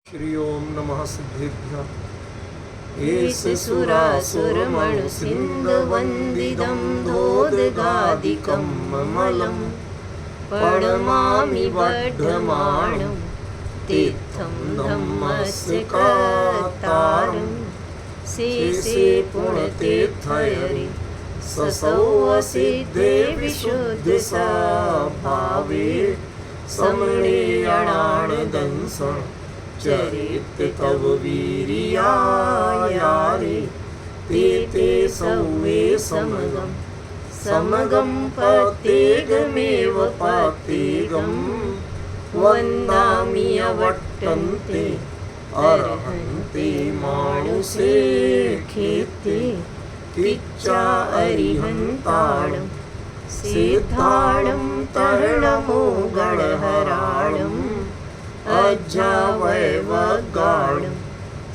श्री ओम नमः सिद्धेभ्यः। एष सुरासुरमणुसिन्धुवन्दितं धोदगादिकं ममलं प्रणमामि वर्धमानं तीर्थं धम्मस्य कर्तारं शेषे पुण्यतीर्थहरि ससौवसिद्धे विशुद्धस्वभावे समृणीयणानदंसं चरित तव वीर्यायारे ते सौवे समगं पतेगमेव पतेगं वन्दामि अवट्टन्ते अर्हन्ते मानुषे खेते किच्चा अरिहन्ताणं सिद्धाणं तरणमो गणहराणम् अज्जावैवगाणं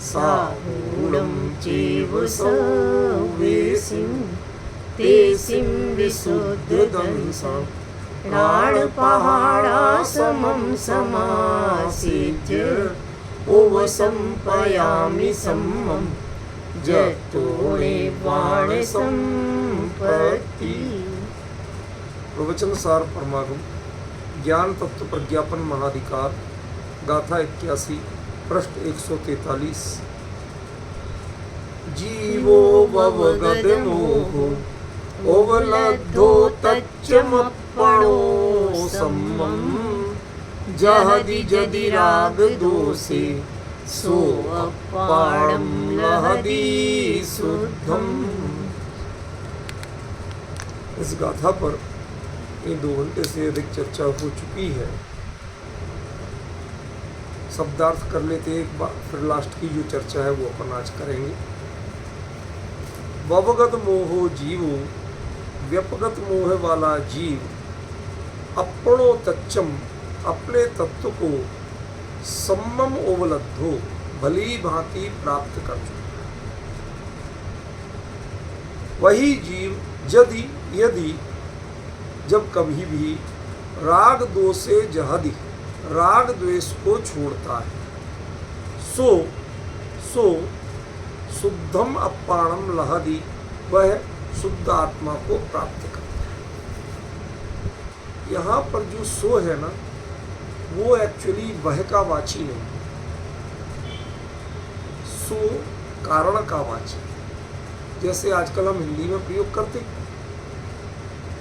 साहूणं चैव सवेसिं तेसिं विशुद्धदंसं प्राणपहाडासमं समासीत्य उपसंपयामि सम्मं जतोणे बाणसंपत्ति। प्रवचन सार परमागम ज्ञान तत्व प्रज्ञापन महाधिकार गाथा 81 पृष्ठ 143। जीवो ववगत मोहो ओवलब्धो तच्चमप्पणो सम्मं जहदि जदि राग दोषे सो अप्पाणं लहदि शुद्धम्। इस गाथा पर ये 2 घंटे से अधिक चर्चा हो चुकी है। शब्दार्थ कर लेते एक बार, फिर लास्ट की जो चर्चा है वो अपन आज करेंगे। ववगत मोहो जीवो, व्यपगत मोह वाला जीव, अपनो तच्चम, अपने तत्व को, सम्मम ओवलब्धो, भली भांति प्राप्त कर चुका। वही जीव यदि जब कभी भी राग दोष से जहदी, राग द्वेष को छोड़ता है, सो शुद्धम अप्पाणम लहदी, वह शुद्ध आत्मा को प्राप्त करता है। यहाँ पर जो सो है ना, वो एक्चुअली वह का वाची नहीं, सो कारण का वाची। जैसे आजकल हम हिंदी में प्रयोग करते,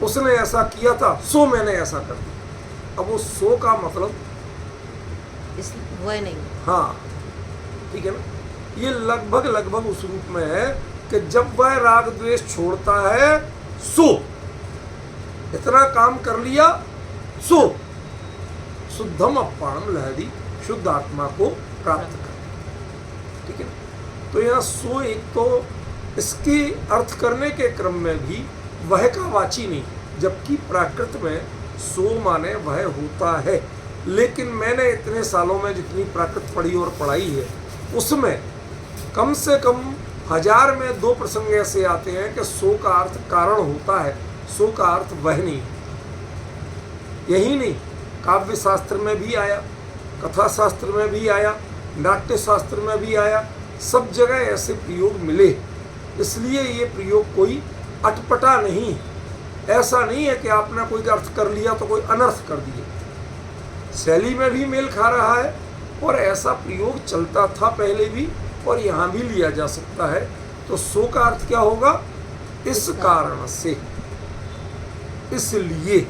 उसने ऐसा किया था सो मैंने ऐसा कर दिया। अब वो सो का मतलब वह नहीं, हाँ ठीक है ना, ये लगभग उस रूप में है कि जब वह राग द्वेष छोड़ता है सो, इतना काम कर लिया सो शुद्धम अप्पाणम लहदी, शुद्ध आत्मा को प्राप्त कर। ठीक है, तो यहाँ सो एक तो इसके अर्थ करने के क्रम में भी वह का वाची नहीं, जबकि प्राकृत में सो माने वह होता है। लेकिन मैंने इतने सालों में जितनी प्राकृत पढ़ी और पढ़ाई है, उसमें कम से कम 1000 में 2 प्रसंग ऐसे आते हैं कि सो का अर्थ कारण होता है, सो का अर्थ वह नहीं। यही नहीं, काव्य शास्त्र में भी आया, कथा शास्त्र में भी आया, नाट्य शास्त्र में भी आया, सब जगह ऐसे प्रयोग मिले। इसलिए ये प्रयोग कोई अटपटा नहीं, ऐसा नहीं है कि आपने कोई अर्थ कर लिया तो कोई अनर्थ कर दिया। शैली में भी मेल खा रहा है और ऐसा प्रयोग चलता था पहले भी और यहाँ भी लिया जा सकता है। तो सो का अर्थ क्या होगा? इस कारण से, इसलिए।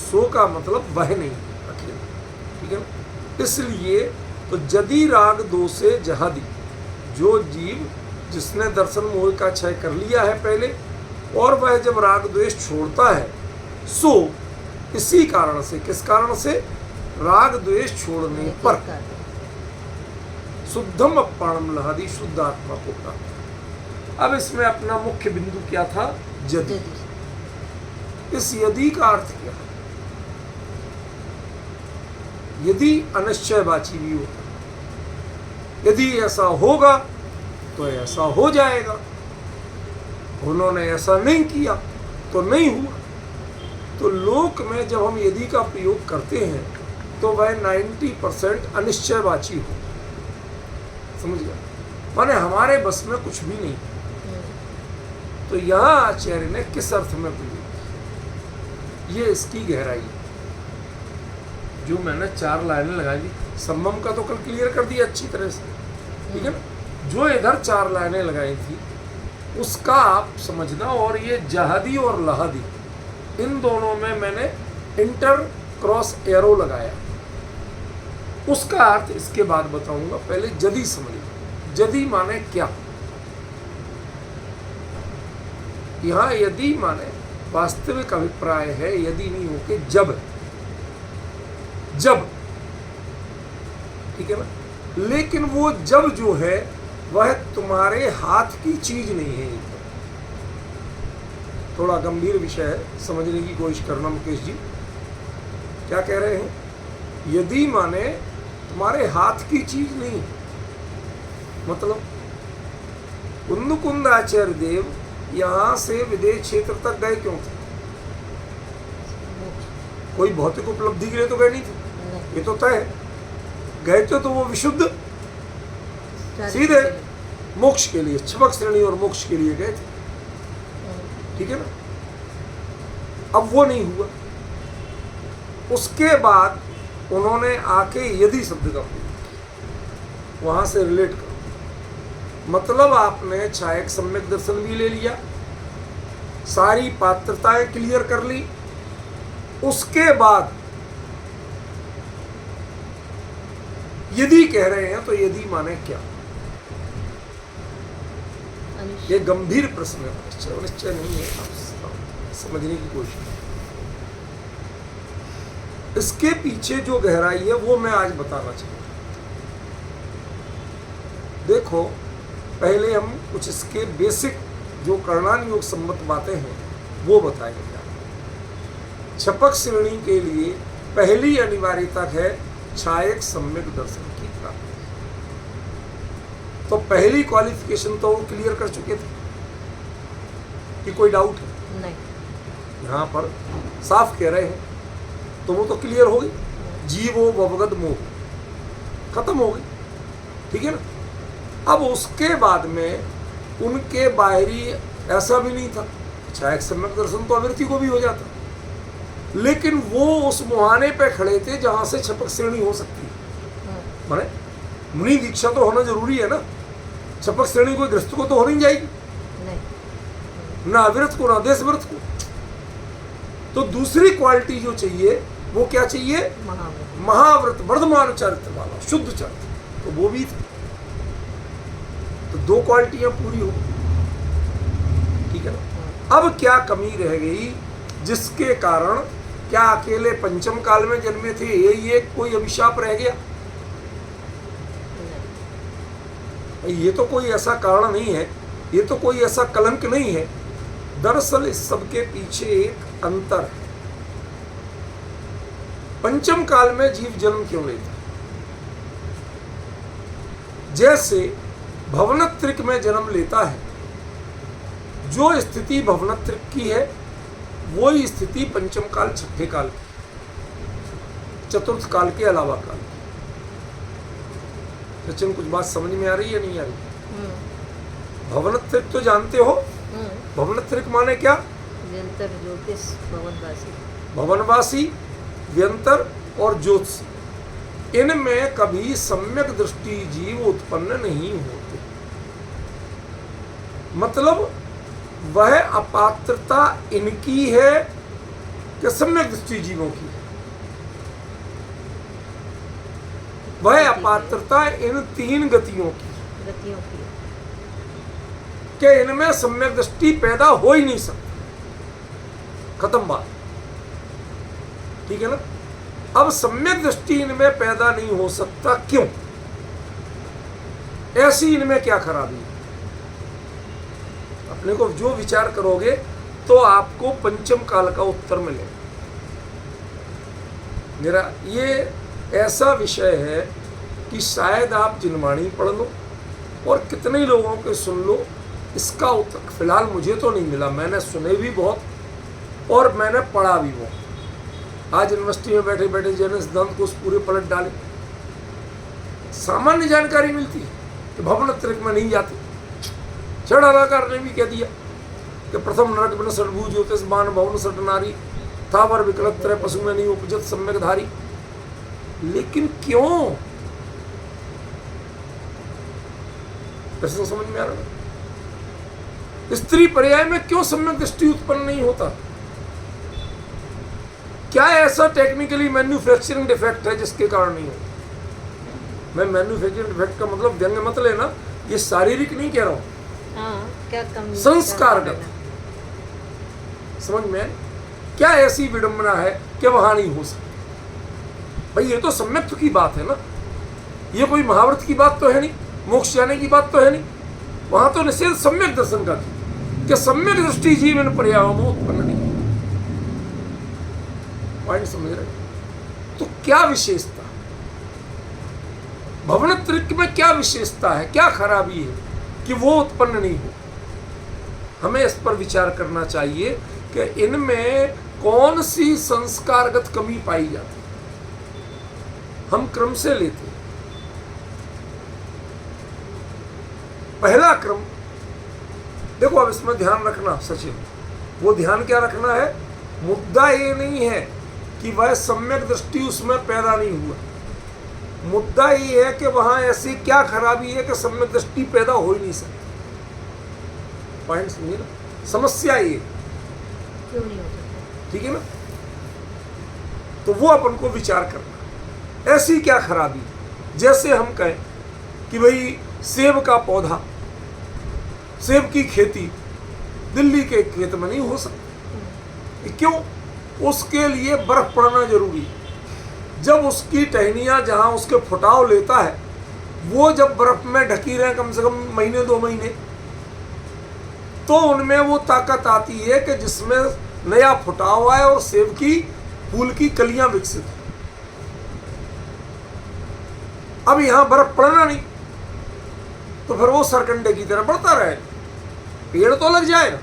सो का मतलब वह नहीं अकेला, ठीक है। इसलिए तो यदि राग दोषे जहदी, जो जीव जिसने दर्शन मोह का क्षय कर लिया है पहले, और वह जब राग द्वेष छोड़ता है, सो इसी कारण से, किस कारण से? राग द्वेष छोड़ने पर शुद्धम अप्पाणम लहदी, शुद्ध आत्मा को प्राप्त। अब इसमें अपना मुख्य बिंदु क्या था? यदि। इस यदि का अर्थ क्या है? यदि अनिश्चयवाची भी होता, यदि ऐसा होगा तो ऐसा हो जाएगा, उन्होंने ऐसा नहीं किया तो नहीं हुआ। तो लोक में जब हम यदि का प्रयोग करते हैं तो वह 90% अनिश्चयवाची हो। समझ गया, माने हमारे बस में कुछ भी नहीं। हम्म, तो यहाँ आचार्य ने किस अर्थ में प्रयोग, ये इसकी गहराई है। जो मैंने 4 लाइनें लगाई थी, सम्मम का तो कल क्लियर कर दिया अच्छी तरह से, ठीक है ना। जो इधर 4 लाइनें लगाई थी उसका आप समझना, और ये जहादी और लहादी इन दोनों में मैंने इंटर क्रॉस एरो लगाया, उसका अर्थ इसके बाद बताऊंगा। पहले जदी समझिए, जदी माने क्या। यहां यदि माने वास्तविक अभिप्राय है, यदि नहीं हो के जब, जब, ठीक है ना। लेकिन वो जब जो है वह तुम्हारे हाथ की चीज नहीं है। थोड़ा गंभीर विषय है, समझने की कोशिश करना मुकेश जी। क्या कह रहे हैं? यदि माने तुम्हारे हाथ की चीज नहीं, मतलब कुंद आचार्य देव यहां से विदेश क्षेत्र तक गए क्यों थे? कोई भौतिक उपलब्धि के लिए तो गए नहीं थे, नहीं, ये तो तय है। गए थे तो वो विशुद्ध चार सीधे चीजें। मोक्ष के लिए, छपक श्रेणी और मोक्ष के लिए गए थे, ठीक है ना। अब वो नहीं हुआ। उसके बाद उन्होंने आके यदि शब्द का प्रयोग, वहां से रिलेट करो। मतलब आपने छायक सम्यक दर्शन भी ले लिया, सारी पात्रताएं क्लियर कर ली, उसके बाद यदि कह रहे हैं तो यदि माने क्या? ये गंभीर प्रश्न है, निश्चय नहीं है, आप समझने की कोशिश करें। इसके पीछे जो गहराई है वो मैं आज बताना चाहता हूं। देखो, पहले हम कुछ इसके बेसिक जो करणान योग सम्मत बातें हैं वो बताएंगे। छपक श्रेणी के लिए पहली अनिवार्यता है छायक सम्यक दर्शन की प्राप्ति। तो पहली क्वालिफिकेशन तो वो क्लियर कर चुके थे कि कोई डाउट है? नहीं, यहाँ पर साफ कह रहे हैं, तो वो तो क्लियर हो गई। जीवो ववगत मोह खत्म हो गई, ठीक है ना। अब उसके बाद में उनके बाहरी ऐसा भी नहीं था, छायक सम्यक दर्शन तो अवृत्ति को भी हो जाता, लेकिन वो उस मुहाने पे खड़े थे जहां से छपक श्रेणी हो सकती है। माने मुनि दीक्षा तो होना जरूरी है ना, छपक श्रेणी कोई ग्रस्त को तो हो नहीं जाएगी, नहीं, ना अविरत को ना देशव्रत को। तो दूसरी क्वालिटी जो चाहिए वो क्या चाहिए? महाव्रत। महाव्रत, वर्धमान चरित्र वाला, शुद्ध चरित्र, तो वो भी था। तो 2 क्वालिटियां पूरी हो, ठीक है ना। अब क्या कमी रह गई जिसके कारण, क्या अकेले पंचम काल में जन्मे थे यही एक कोई अभिशाप रह गया? ये तो कोई ऐसा कारण नहीं है, ये तो कोई ऐसा कलंक नहीं है। दरअसल इस सब के पीछे एक अंतर है। पंचम काल में जीव जन्म क्यों लेता है? जैसे भवनत्रिक में जन्म लेता है, जो स्थिति भवनत्रिक की है वही स्थिति पंचम काल, छठे काल की, चतुर्थ काल के अलावा काल की। सचिन, कुछ बात समझ में आ रही है नहीं आ रही? भवनत्रिक तो जानते हो, भवनत्रिक माने क्या? व्यंतर, ज्योतिष, भवनवासी। भवनवासी, व्यंतर और ज्योतिषी, इनमें कभी सम्यक दृष्टि जीव उत्पन्न नहीं होते। मतलब वह अपात्रता इनकी है कि सम्यक दृष्टि जीवों की है? वह अपात्रता इन 3 गतियों की कि इनमें सम्यक दृष्टि पैदा हो ही नहीं सकती। खत्म बात, ठीक है ना। अब सम्यक दृष्टि इनमें पैदा नहीं हो सकता, क्यों? ऐसी इनमें क्या खराबी है? अपने को जो विचार करोगे तो आपको पंचम काल का उत्तर मिलेगा। मेरा ये ऐसा विषय है कि शायद आप जिनवाणी पढ़ लो और कितने ही लोगों के सुन लो, इसका उत्तर फिलहाल मुझे तो नहीं मिला। मैंने सुने भी बहुत और मैंने पढ़ा भी बहुत। आज यूनिवर्सिटी में बैठे बैठे जैन सिद्धांत को पूरे पलट डाले, सामान्य जानकारी मिलती है, कि भवन त्रिक में नहीं जाते। षडालाकार ने भी कह दिया कि प्रथम नरक बिन षडभुज ज्योतिष बान भवन सट नारी थावर विकलत त्रय पशु में नहीं उपजत सम्यक धारी। लेकिन क्यों? प्रश्न समझ में आ रहा है? स्त्री पर्याय में क्यों सम्यक दृष्टि उत्पन्न नहीं होता? क्या ऐसा टेक्निकली मैन्युफैक्चरिंग डिफेक्ट है जिसके कारण नहीं होता? मैं मैन्युफैक्चरिंग डिफेक्ट का मतलब व्यंग्य मत लेना, ये शारीरिक नहीं कह रहा हूं, क्या कम संस्कारगत। समझ में? क्या ऐसी विडंबना है कि वहां नहीं हो सकती? भाई ये तो सम्यक्त्व की बात है ना, ये कोई महाव्रत की बात तो है नहीं, मोक्ष जाने की बात तो है नहीं। वहां तो निषेध सम्यक दर्शन का थी कि सम्यक दृष्टि जीवन पर्यायों में उत्पन्न नहीं। पॉइंट समझ रहे? तो क्या विशेषता, भवन त्रिक में क्या विशेषता है, क्या खराबी है कि वो उत्पन्न नहीं हो? हमें इस पर विचार करना चाहिए कि इनमें कौन सी संस्कारगत कमी पाई जाती है। हम क्रम से लेते हैं। पहला क्रम देखो, अब इसमें ध्यान रखना सचिन, वो ध्यान क्या रखना है? मुद्दा ये नहीं है कि वह सम्यक दृष्टि उसमें पैदा नहीं हुआ, मुद्दा ये है कि वहां ऐसी क्या खराबी है कि सम्यक दृष्टि पैदा हो ही नहीं सकती। पॉइंट समझिए ना, समस्या ये क्यों नहीं हो सकता? ठीक है ना? तो वो अपन को विचार करना, ऐसी क्या खराबी? जैसे हम कहें कि भाई सेब का पौधा, सेब की खेती दिल्ली के खेत में नहीं हो सकती। क्यों? उसके लिए बर्फ पड़ना जरूरी है। जब उसकी टहनियाँ जहाँ उसके फुटाव लेता है वो जब बर्फ में ढकी रहे कम से कम महीने 2 महीने, तो उनमें वो ताकत आती है कि जिसमें नया फुटाव आए और सेब की फूल की कलियां विकसित हो। अब यहां बर्फ पड़ना नहीं तो फिर वो सरकंडे की तरह बढ़ता रहेगा, पेड़ तो लग जाएगा,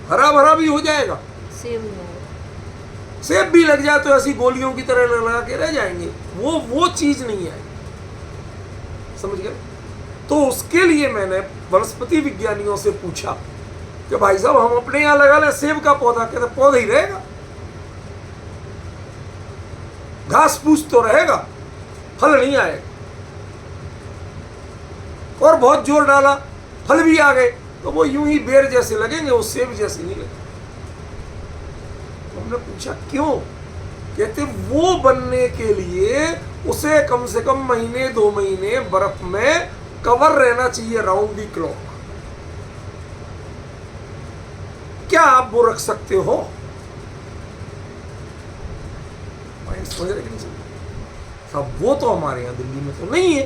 हरा भरा भी हो जाएगा, सेब भी लग जाए तो ऐसी गोलियों की तरह लगा के रह जाएंगे, वो चीज नहीं है। समझ गए? तो उसके लिए मैंने वनस्पति विज्ञानियों से पूछा कि भाई साहब हम अपने यहां लगा ले सेब का पौधा, कहते पौधा ही रहेगा, घास फूस तो रहेगा, फल नहीं आएगा। और बहुत जोर डाला, फल भी आ गए तो वो यूं ही बेर जैसे लगेंगे, वो सेब जैसे नहीं लगेंगे। हमने पूछा क्यों? कहते वो बनने के लिए उसे कम से कम महीने 2 महीने बर्फ में कवर रहना चाहिए राउंड दी क्लॉक। क्या आप वो रख सकते हो? समझ रहे कि नहीं? सब वो तो हमारे यहाँ दिल्ली में तो नहीं है,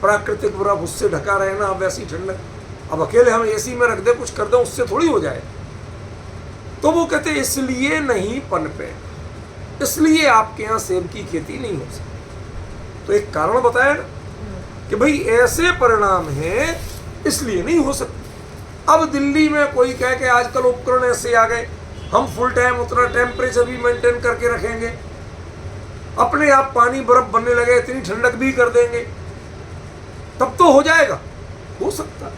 प्राकृतिक बर्फ, उससे ढका रहना, अब वैसी ठंडक। अब अकेले हम एसी में रख दे कुछ कर दे उससे थोड़ी हो जाए। तो वो कहते इसलिए नहीं पनपे, इसलिए आपके यहाँ सेब की खेती नहीं हो सकती। तो एक कारण बताया ना कि भाई ऐसे परिणाम हैं इसलिए नहीं हो सकती। अब दिल्ली में कोई कह के आजकल उपकरण ऐसे आ गए, हम फुल टाइम उतना टेम्परेचर भी मेंटेन करके रखेंगे, अपने आप पानी बर्फ बनने लगे, इतनी ठंडक भी कर देंगे, तब तो हो जाएगा, हो सकता है।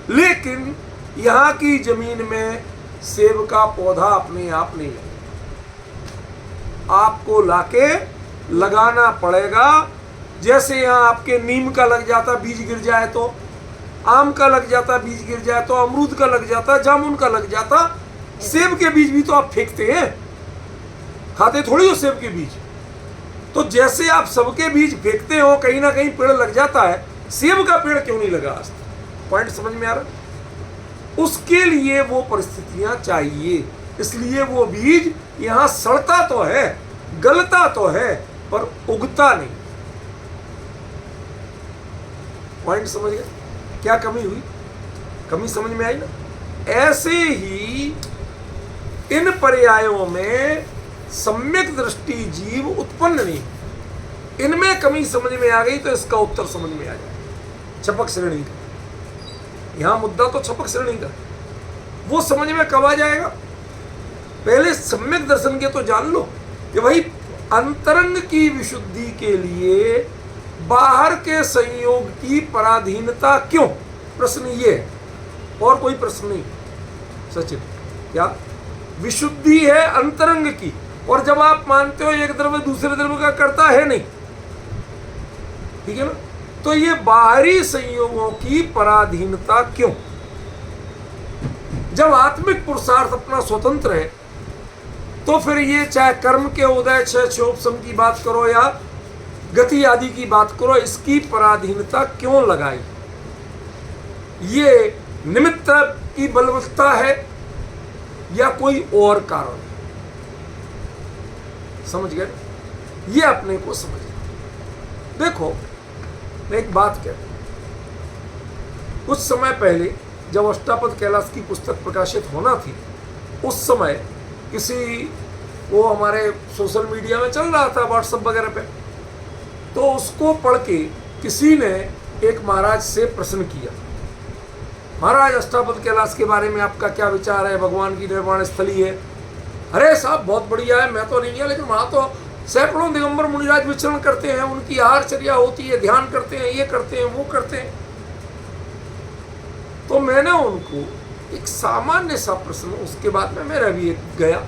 लेकिन यहाँ की जमीन में सेब का पौधा अपने आप नहीं लगेगा, आपको लाके लगाना पड़ेगा। जैसे यहाँ आपके नीम का लग जाता बीज गिर जाए, तो आम का लग जाता बीज गिर जाए, तो अमरूद का लग जाता, जामुन का लग जाता, सेब के बीज भी तो आप फेंकते हैं, खाते थोड़ी हो सेब के बीज। तो जैसे आप सबके बीज फेंकते हो, कहीं ना कहीं पेड़ लग जाता है, सेब का पेड़ क्यों नहीं लगा आज तक? पॉइंट समझ में आ रहा? उसके लिए वो परिस्थितियां चाहिए, इसलिए वो बीज यहां सड़ता तो है, गलता तो है, पर उगता नहीं। पॉइंट समझ गए? क्या कमी हुई? कमी समझ में आई ना? ऐसे ही इन पर्यायों में सम्यक दृष्टि जीव उत्पन्न नहीं, इनमें कमी समझ में आ गई तो इसका उत्तर समझ में आ जाए, छपक श्रेणी का। यहां मुद्दा तो छपक श्रेणी का, वो समझ में कब आ जाएगा? पहले सम्यक दर्शन के तो जान लो कि भाई अंतरंग की विशुद्धि के लिए बाहर के संयोग की पराधीनता क्यों? प्रश्न ये है, और कोई प्रश्न नहीं सचिन। क्या विशुद्धि है अंतरंग की, और जब आप मानते हो एक द्रव्य दूसरे द्रव्य का करता है नहीं, ठीक है ना, तो ये बाहरी संयोगों की पराधीनता क्यों? जब आत्मिक पुरुषार्थ अपना स्वतंत्र है, तो फिर ये चाहे कर्म के उदय क्षय क्षोभसम की बात करो या गति आदि की बात करो, इसकी पराधीनता क्यों लगाई? ये निमित्त की बलवत्ता है या कोई और कारण है? समझ गए? ये अपने को समझना। देखो मैं एक बात कहता हूं, कुछ समय पहले जब अष्टापद कैलाश की पुस्तक प्रकाशित होना थी, उस समय किसी वो हमारे सोशल मीडिया में चल रहा था, व्हाट्सएप वगैरह पे, तो उसको पढ़ के किसी ने एक महाराज से प्रश्न किया, महाराज अष्टापद कैलाश के बारे में आपका क्या विचार है? भगवान की निर्वाण स्थली है। अरे साहब बहुत बढ़िया है, मैं तो नहीं है, लेकिन वहाँ तो सैकड़ों दिगंबर मुनिराज विचरण करते हैं, उनकी आहारचर्या होती है, ध्यान करते हैं, ये करते हैं, वो करते हैं। तो मैंने उनको एक सामान्य सा प्रश्न, उसके बाद में मेरा भी एक गया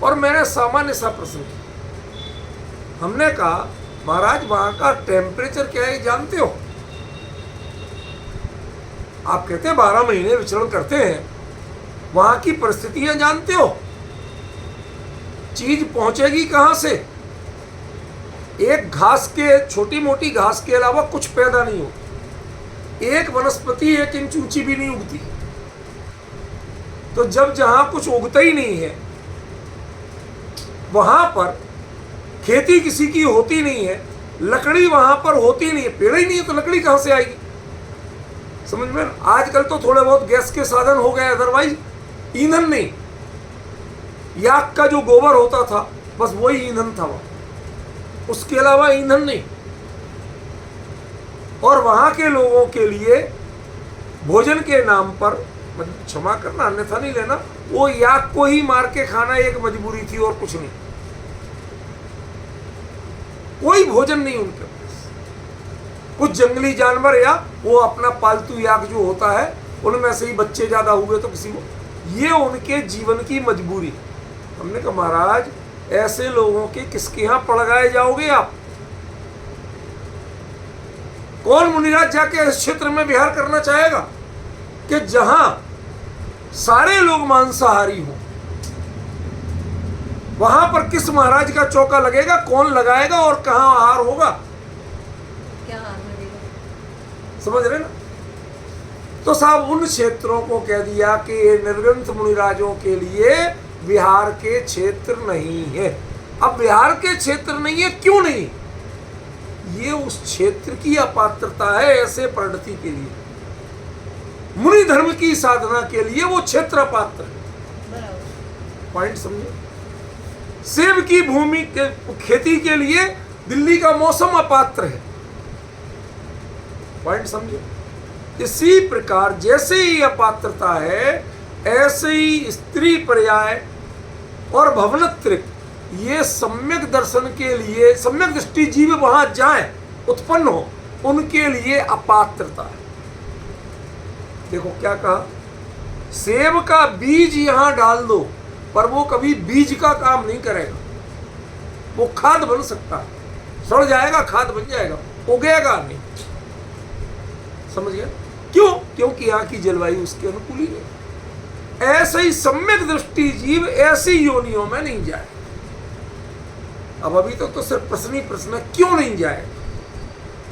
और मैंने सामान्य सा प्रश्न किया। हमने कहा महाराज वहाँ का टेम्परेचर क्या है जानते हो? आप कहते हैं 12 महीने विचरण करते हैं, वहां की परिस्थितियां जानते हो? चीज पहुंचेगी कहां से? एक घास के, छोटी मोटी घास के अलावा कुछ पैदा नहीं होता। एक वनस्पति 1 इंच ऊंची भी नहीं उगती। तो जब जहां कुछ उगता ही नहीं है, वहां पर खेती किसी की होती नहीं है, लकड़ी वहां पर होती नहीं है, पेड़ ही नहीं है तो लकड़ी कहां से आएगी? समझ में? आजकल तो थोड़े बहुत गैस के साधन हो गए, अदरवाइज ईंधन नहीं। याक का जो गोबर होता था बस वही ईंधन था वहां, उसके अलावा ईंधन नहीं। और वहां के लोगों के लिए भोजन के नाम पर, क्षमा करना अन्यथा नहीं लेना, वो याक को ही मार के खाना एक मजबूरी थी और कुछ नहीं। कोई भोजन नहीं उनके पास। कुछ जंगली जानवर या वो अपना पालतू याक जो होता है, उनमें से ही बच्चे ज्यादा हुए तो किसी को, ये उनके जीवन की मजबूरी। हमने कहा महाराज ऐसे लोगों के किसके यहां पड़ गए जाओगे आप? कौन मुनिराज जाके इस क्षेत्र में विहार करना चाहेगा कि जहां सारे लोग मांसाहारी हो? वहां पर किस महाराज का चौका लगेगा? कौन लगाएगा और कहां आहार होगा? क्या हार मिलेगा? समझ रहे ना? तो साहब उन क्षेत्रों को कह दिया कि ये निर्ग्रंथ मुनिराजों के लिए विहार के क्षेत्र नहीं है। अब विहार के क्षेत्र नहीं है, क्यों नहीं? ये उस क्षेत्र की अपात्रता है ऐसे परिणति के लिए। मुनि धर्म की साधना के लिए वो क्षेत्र अपात्र है। पॉइंट समझे? सेब की भूमि के खेती के लिए दिल्ली का मौसम अपात्र है। पॉइंट समझे? इसी प्रकार जैसे ही अपात्रता है, ऐसे ही स्त्री पर्याय और भवनत्रिक, ये सम्यक दर्शन के लिए, सम्यक दृष्टि जीव वहां जाए, उत्पन्न हो, उनके लिए अपात्रता है। देखो क्या कहा, सेब का बीज यहां डाल दो, पर वो कभी बीज का काम नहीं करेगा। वो खाद बन सकता है, सड़ जाएगा, खाद बन जाएगा, उगेगा नहीं। समझ गया? क्यों? क्योंकि यहाँ की जलवायु उसके अनुकूल ही नहीं। ऐसे ही सम्यक दृष्टि जीव ऐसी योनियों में नहीं जाए। अब अभी तक तो सिर्फ प्रश्न ही प्रश्न, क्यों नहीं जाए?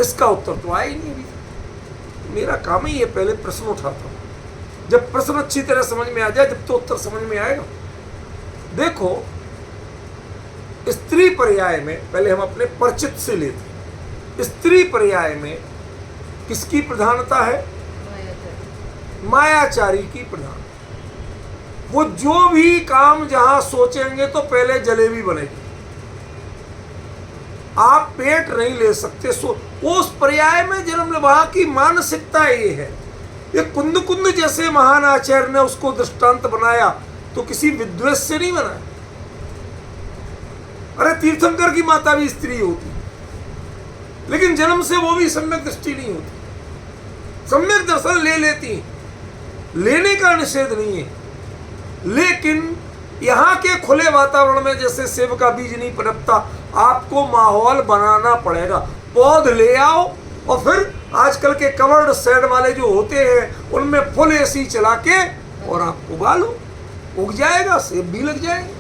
इसका उत्तर तो आया ही नहीं अभी। मेरा काम ही है पहले प्रश्न उठाता हूं, जब प्रश्न अच्छी तरह समझ में आ जाए, जब तो उत्तर समझ में आएगा। देखो स्त्री पर्याय में पहले हम अपने परिचित से लेते। स्त्री पर्याय में किसकी प्रधानता है? मायाचारी की प्रधान। वो जो भी काम जहां सोचेंगे तो पहले जलेबी बनेगी। आप पेट नहीं ले सकते। सो उस पर्याय में जन्म, वहां की मानसिकता ये है। ये कुंद कुंद जैसे महान आचार्य ने उसको दृष्टांत बनाया तो किसी विद्वेष से नहीं बनाया। अरे तीर्थंकर की माता भी स्त्री होती, लेकिन जन्म से वो भी सम्यक दृष्टि नहीं होती। सम्यक दर्शन ले लेती हैं, लेने का निषेध नहीं है, लेकिन यहाँ के खुले वातावरण में जैसे सेब का बीज नहीं पनपता, आपको माहौल बनाना पड़ेगा। पौध ले आओ और फिर आजकल के कवर्ड शेड वाले जो होते हैं उनमें फुल एसी चला के और आप उगा लो, उग जाएगा, सेब भी लग जाएगा।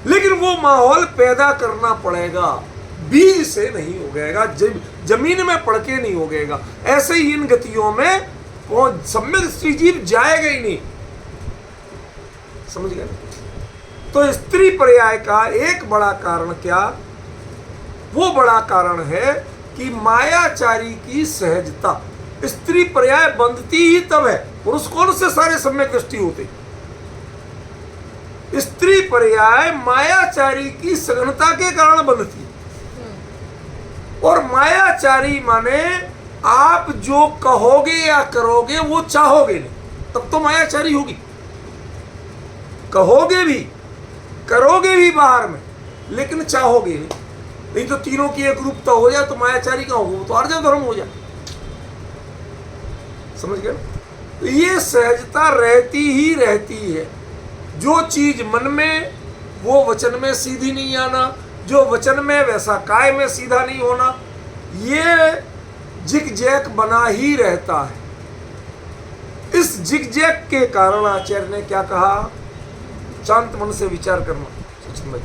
लेकिन वो माहौल पैदा करना पड़ेगा, बीज से नहीं उगेगा, जमीन में पड़ के नहीं उगेगा। ऐसे ही इन गतियों में सम्यक दृष्टि जीव जाएगा ही नहीं। समझ गए? तो स्त्री पर्याय का एक बड़ा कारण क्या? वो बड़ा कारण है कि मायाचारी की सहजता। स्त्री पर्याय बंधती ही तब है, पुरुष कौन से सारे सम्यक दृष्टि होते। स्त्री पर्याय मायाचारी की सघनता के कारण बंधती। और मायाचारी माने आप जो कहोगे या करोगे वो चाहोगे नहीं, तब तो मायाचारी होगी। कहोगे भी करोगे भी बाहर में, लेकिन चाहोगे नहीं तो तीनों की एक रूपता हो जाए तो मायाचारी का होगा, वो तो अर्ज धर्म हो जाए। समझ गए? तो ये सहजता रहती ही रहती है। जो चीज मन में वो वचन में सीधी नहीं आना, जो वचन में वैसा काय में सीधा नहीं होना, ये जिग जैक बना ही रहता है। इस जिग जैक के कारण आचार्य ने क्या कहा? शांत मन से विचार करना। सचिन भाई,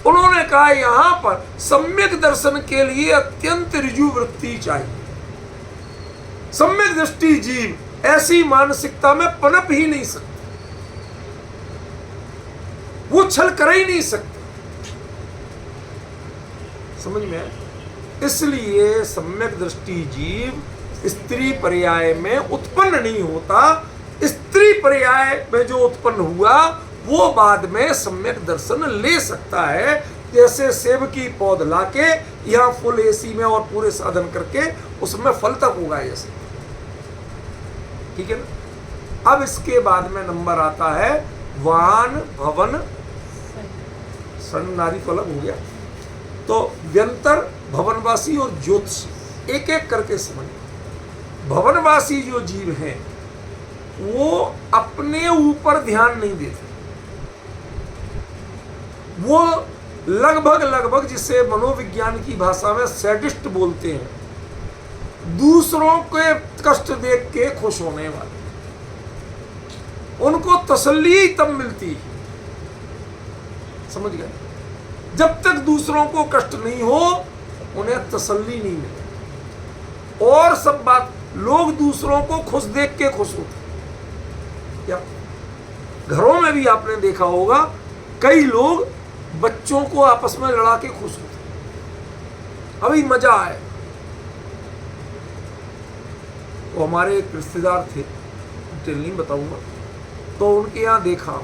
उन्होंने कहा यहां पर सम्यक दर्शन के लिए अत्यंत ऋजु वृत्ति चाहिए। सम्यक दृष्टि जीव ऐसी मानसिकता में पनप ही नहीं सकते, वो छल कर ही नहीं सकते। समझ में आया? इसलिए सम्यक दृष्टि जीव स्त्री पर्याय में उत्पन्न नहीं होता। स्त्री पर्याय में जो उत्पन्न हुआ वो बाद में सम्यक दर्शन ले सकता है। जैसे सेब की पौध लाके यहाँ फुल एसी में और पूरे साधन करके उसमें फल तक उगाए जैसे। ठीक है ना? अब इसके बाद में नंबर आता है वान भवन सन। नारी तो अलग हो गया, तो व्यंतर, भवनवासी और ज्योतिषी एक एक करके समझ। भवनवासी जो जीव हैं वो अपने ऊपर ध्यान नहीं देते, वो लगभग जिसे मनोविज्ञान की भाषा में सैडिस्ट बोलते हैं, दूसरों के कष्ट देख के खुश होने वाले। उनको तसल्ली ही तब मिलती है, समझ गए? जब तक दूसरों को कष्ट नहीं हो उन्हें तसल्ली नहीं मिले। और सब बात, लोग दूसरों को खुश देख के खुश होते। क्या घरों में भी आपने देखा होगा, कई लोग बच्चों को आपस में लड़ा के खुश होते, अभी मजा आए। वो हमारे एक रिश्तेदार थे, डिटेल नहीं बताऊंगा, तो उनके यहाँ देखा,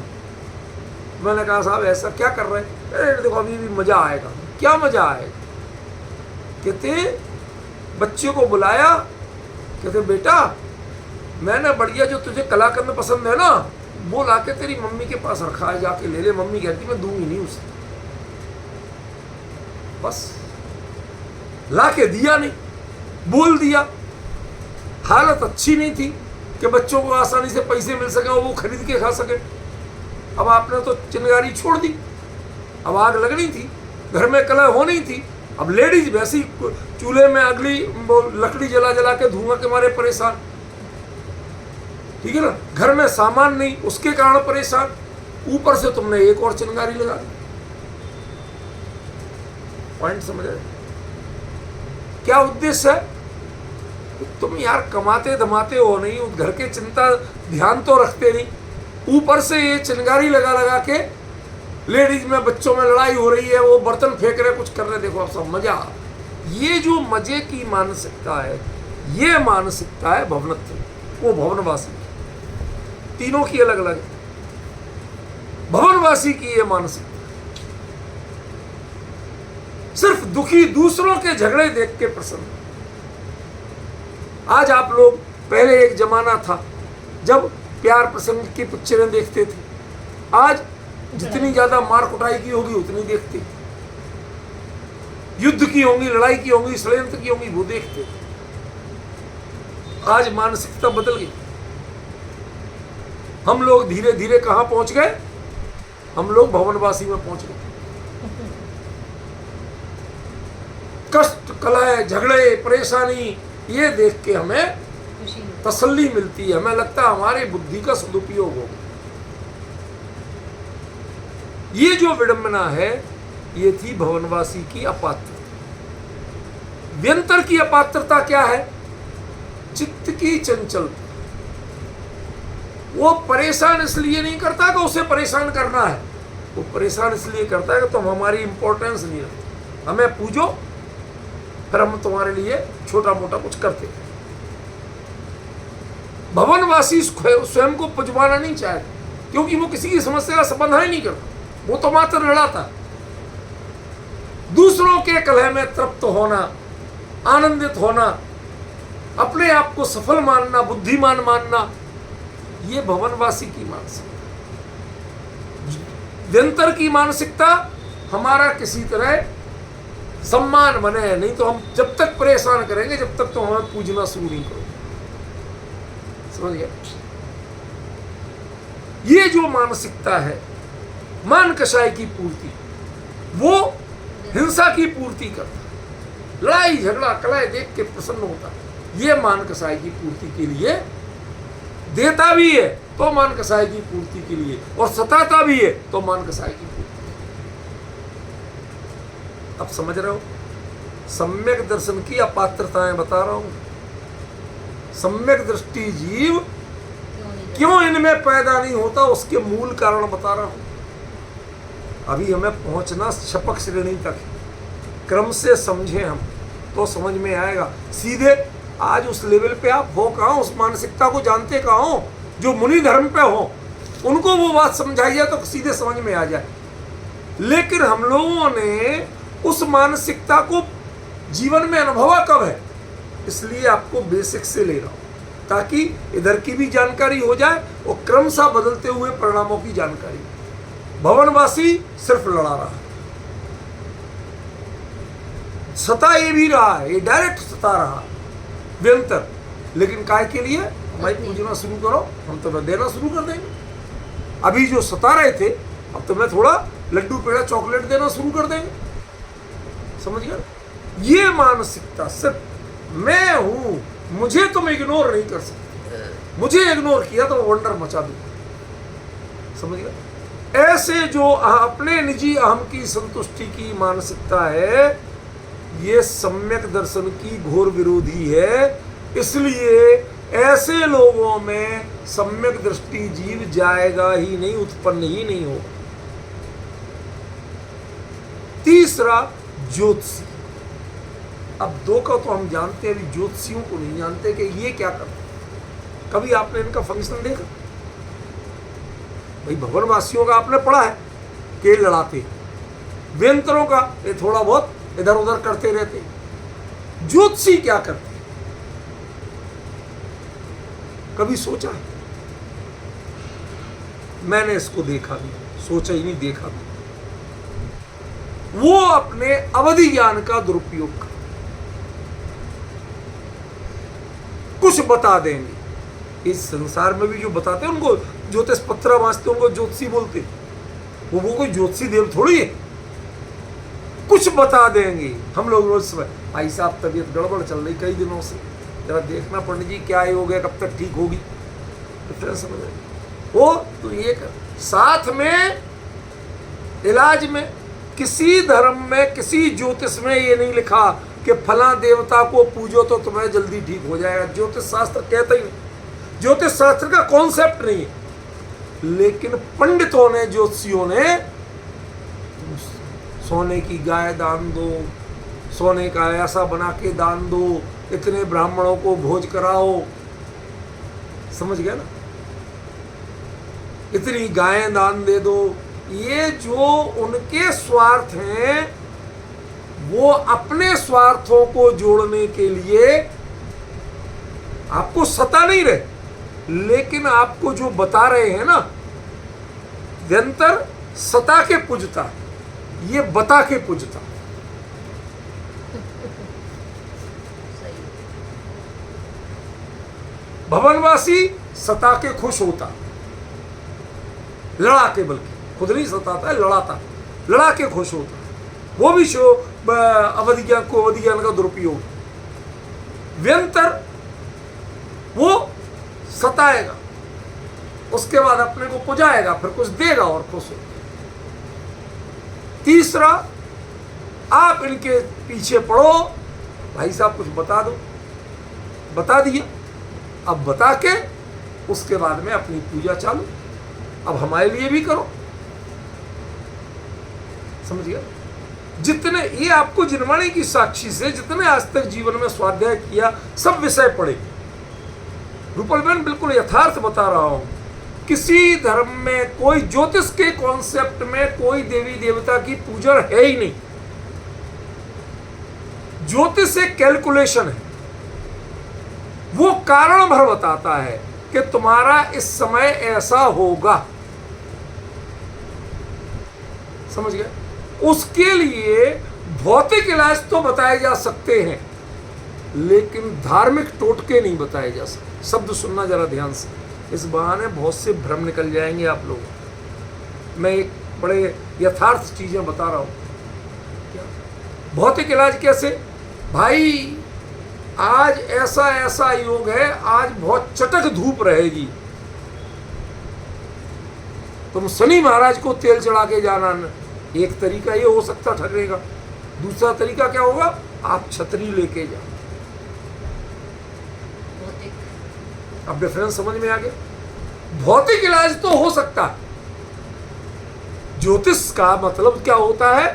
मैंने कहा साहब ऐसा क्या कर रहे हैं? अरे देखो अभी भी मजा आएगा। क्या मजा आएगा? कहते बच्चे को बुलाया, कहते बेटा मैंने बढ़िया जो तुझे कला करना पसंद है ना, वो लाके तेरी मम्मी के पास रखा है, जाके ले ले। मम्मी कहती मैं दूंगी नहीं उसे। बस लाके दिया नहीं, बोल दिया। हालत अच्छी नहीं थी कि बच्चों को आसानी से पैसे मिल सके और वो खरीद के खा सके। अब आपने तो चिंगारी छोड़ दी, अब आग लगनी थी, घर में कला होनी थी। अब लेडीज वैसी चूल्हे में अगली लकड़ी जला जला के धुआं के मारे परेशान, ठीक है ना? घर में सामान नहीं, उसके कारण परेशान। ऊपर से तुमने एक और चिंगारी लगा दी। पॉइंट समझ आए? क्या उद्देश्य है? तुम यार कमाते धमाते हो नहीं, उस घर के चिंता ध्यान तो रखते नहीं, ऊपर से ये चिंगारी लगा लगा के लेडीज में बच्चों में लड़ाई हो रही है, वो बर्तन फेंक रहे, कुछ कर रहे। देखो आप सब मजा। ये जो मजे की मानसिकता है, ये मानसिकता है भवनत्व, वो भवनवासी। तीनों की अलग अलग। भवनवासी की ये मानसिकता सिर्फ दुखी दूसरों के झगड़े देख के प्रसन्न। आज आप लोग, पहले एक जमाना था जब प्यार प्रसंग की पिक्चरें देखते थे, आज जितनी ज्यादा मार कुटाई की होगी उतनी देखते। युद्ध की होंगी, लड़ाई की होंगी, षड्यंत्र की होंगी, वो देखते। आज मानसिकता बदल गई। हम लोग धीरे धीरे कहां पहुंच गए? हम लोग भवनवासी में पहुंच गए। कष्ट, कलह, झगड़े, परेशानी, ये देख के हमें खुशी मिलती। तसल्ली मिलती है। हमें लगता है हमारी बुद्धि का सदुपयोग हो। ये जो विडंबना है, ये थी भवनवासी की अपात्रता। व्यंतर की अपात्रता क्या है? चित्त की चंचलता। वो परेशान इसलिए नहीं करता कि उसे परेशान करना है, वो परेशान इसलिए करता है कि तुम हमारी इंपॉर्टेंस नहीं रखते। हमें पूजो, फिर हम तुम्हारे लिए छोटा मोटा कुछ करते हैं। भवनवासी स्वयं को पुजवाना नहीं चाहता, क्योंकि वो किसी की समस्या का समाधान नहीं करता, वो तो मात्र लड़ाता। दूसरों के कलह में तृप्त होना, आनंदित होना, अपने आप को सफल मानना, बुद्धिमान मानना, ये भवनवासी की मानसिकता। व्यंतर की मानसिकता हमारा किसी तरह सम्मान बने, नहीं तो हम जब तक परेशान करेंगे, जब तक तो हमें पूजना शुरू नहीं करोगे। समझ गए? ये जो मानसिकता है, मान कषाय की पूर्ति, वो हिंसा की पूर्ति करता, लड़ाई झगड़ा कलह देख के प्रसन्न होता, ये मान कषाय की पूर्ति के लिए देता भी है, तो मान कषाय की पूर्ति के लिए, और सताता भी है, तो मान कषाय की पूर्ति। अब समझ रहे हो? सम्यक दर्शन की अपात्रताएं बता रहा हूं। सम्यक दृष्टि जीव क्यों इनमें पैदा नहीं होता, उसके मूल कारण बता रहा हूं। अभी हमें पहुंचना शपक श्रेणी तक है। क्रम से समझे हम तो समझ में आएगा। सीधे आज उस लेवल पे आप हो कहाँ, उस मानसिकता को जानते कहाँ हो, जो मुनि धर्म पे हो, उनको वो बात समझाइए तो सीधे समझ में आ जाए। लेकिन हम लोगों ने उस मानसिकता को जीवन में अनुभवा कब है, इसलिए आपको बेसिक से ले रहा हूं, ताकि इधर की भी जानकारी हो जाए और क्रमशः बदलते हुए परिणामों की जानकारी। भवनवासी सिर्फ लड़ा रहा है, सता ये भी रहा है, ये डायरेक्ट सता रहा व्यंतर, लेकिन काय के लिए? हमारी पूजना शुरू करो, हम तुम्हें देना शुरू कर देंगे। अभी जो सता रहे थे, अब तुम्हें थोड़ा लड्डू पेड़ा चॉकलेट देना शुरू कर देंगे। समझ गए? ये मानसिकता सिर्फ मैं हूं, मुझे तुम इग्नोर नहीं कर सकते, मुझे इग्नोर किया तो वंडर मचा दूं। समझ गए? ऐसे जो अपने निजी अहम की संतुष्टि की मानसिकता है, ये सम्यक दर्शन की घोर विरोधी है। इसलिए ऐसे लोगों में सम्यक दृष्टि जीव जाएगा ही नहीं, उत्पन्न ही नहीं होगा। तीसरा, ज्योतिषी। अब दो का तो हम जानते हैं, अभी ज्योतिषियों को नहीं जानते कि ये क्या करते। कभी आपने इनका फंक्शन देखा? भाई भवनवासियों का आपने पढ़ा है कि लड़ाते, व्यंतरों का ये थोड़ा बहुत इधर उधर करते रहते। ज्योतिषी क्या करते, कभी सोचा है? मैंने इसको देखा भी, सोचा ही नहीं, देखा भी। वो अपने अवधि ज्ञान का दुरुपयोग करते, कुछ बता देंगे। इस संसार में भी जो बताते हैं उनको ज्योतिष पत्रा वाँचते, उनको ज्योतिषी बोलते। वो कोई ज्योतिषी देव थोड़ी है, कुछ बता देंगे। हम लोग रोज सुबह, भाई साहब तबीयत गड़बड़ चल रही कई दिनों से, जरा देखना पंडित जी क्या हो गया, कब तक ठीक होगी। डिफरेंस समझ वो तो ये कर। साथ में इलाज में, किसी धर्म में, किसी ज्योतिष में ये नहीं लिखा कि फला देवता को पूजो तो तुम्हें जल्दी ठीक हो जाएगा। ज्योतिष शास्त्र कहता ही नहीं, ज्योतिष शास्त्र का कॉन्सेप्ट नहीं है। लेकिन पंडितों ने, ज्योतिषियों ने, सोने की गाय दान दो, सोने का ऐसा बना के दान दो, इतने ब्राह्मणों को भोज कराओ। समझ गया ना? इतनी गायें दान दे दो। ये जो उनके स्वार्थ हैं, वो अपने स्वार्थों को जोड़ने के लिए आपको सता नहीं रहे, लेकिन आपको जो बता रहे हैं ना, व्यंतर सता के पूजता, ये बता के पूजता। भवनवासी सता के खुश होता, लड़ा के, बल्कि खुद नहीं सताता है, लड़ाता, लड़ा के खुश होता, वो भी अवधि ज्ञान का दुरुपयोग। व्यंतर वो सताएगा, उसके बाद अपने को पुजाएगा, फिर कुछ देगा और खुश होगा। तीसरा, आप इनके पीछे पड़ो, भाई साहब कुछ बता दो, बता दिया, अब बता के उसके बाद में अपनी पूजा चालू, अब हमारे लिए भी करो। समझ गया? जितने ये आपको जिनवाणी की साक्षी से जितने आज तक जीवन में स्वाध्याय किया, सब विषय पढ़े। रूपल बहन बिल्कुल यथार्थ बता रहा हूं, किसी धर्म में कोई ज्योतिष के कॉन्सेप्ट में कोई देवी देवता की पूजा है ही नहीं। ज्योतिष एक कैलकुलेशन है, वो कारण भर बताता है कि तुम्हारा इस समय ऐसा होगा। समझ गए? उसके लिए भौतिक इलाज तो बताए जा सकते हैं, लेकिन धार्मिक टोटके नहीं बताए जा सकते। शब्द सुनना जरा ध्यान से, इस बहाने बहुत से भ्रम निकल जाएंगे आप लोग। मैं एक बड़े यथार्थ चीजें बता रहा हूं। क्या भौतिक इलाज कैसे? भाई आज ऐसा ऐसा योग है, आज बहुत चटक धूप रहेगी, तुम शनि महाराज को तेल चढ़ा के जाना। एक तरीका ये हो सकता ठगने। दूसरा तरीका क्या होगा? आप छतरी लेके जाओ। अब डिफरेंस समझ में आ गया? भौतिक इलाज तो हो सकता है, ज्योतिष का मतलब क्या होता है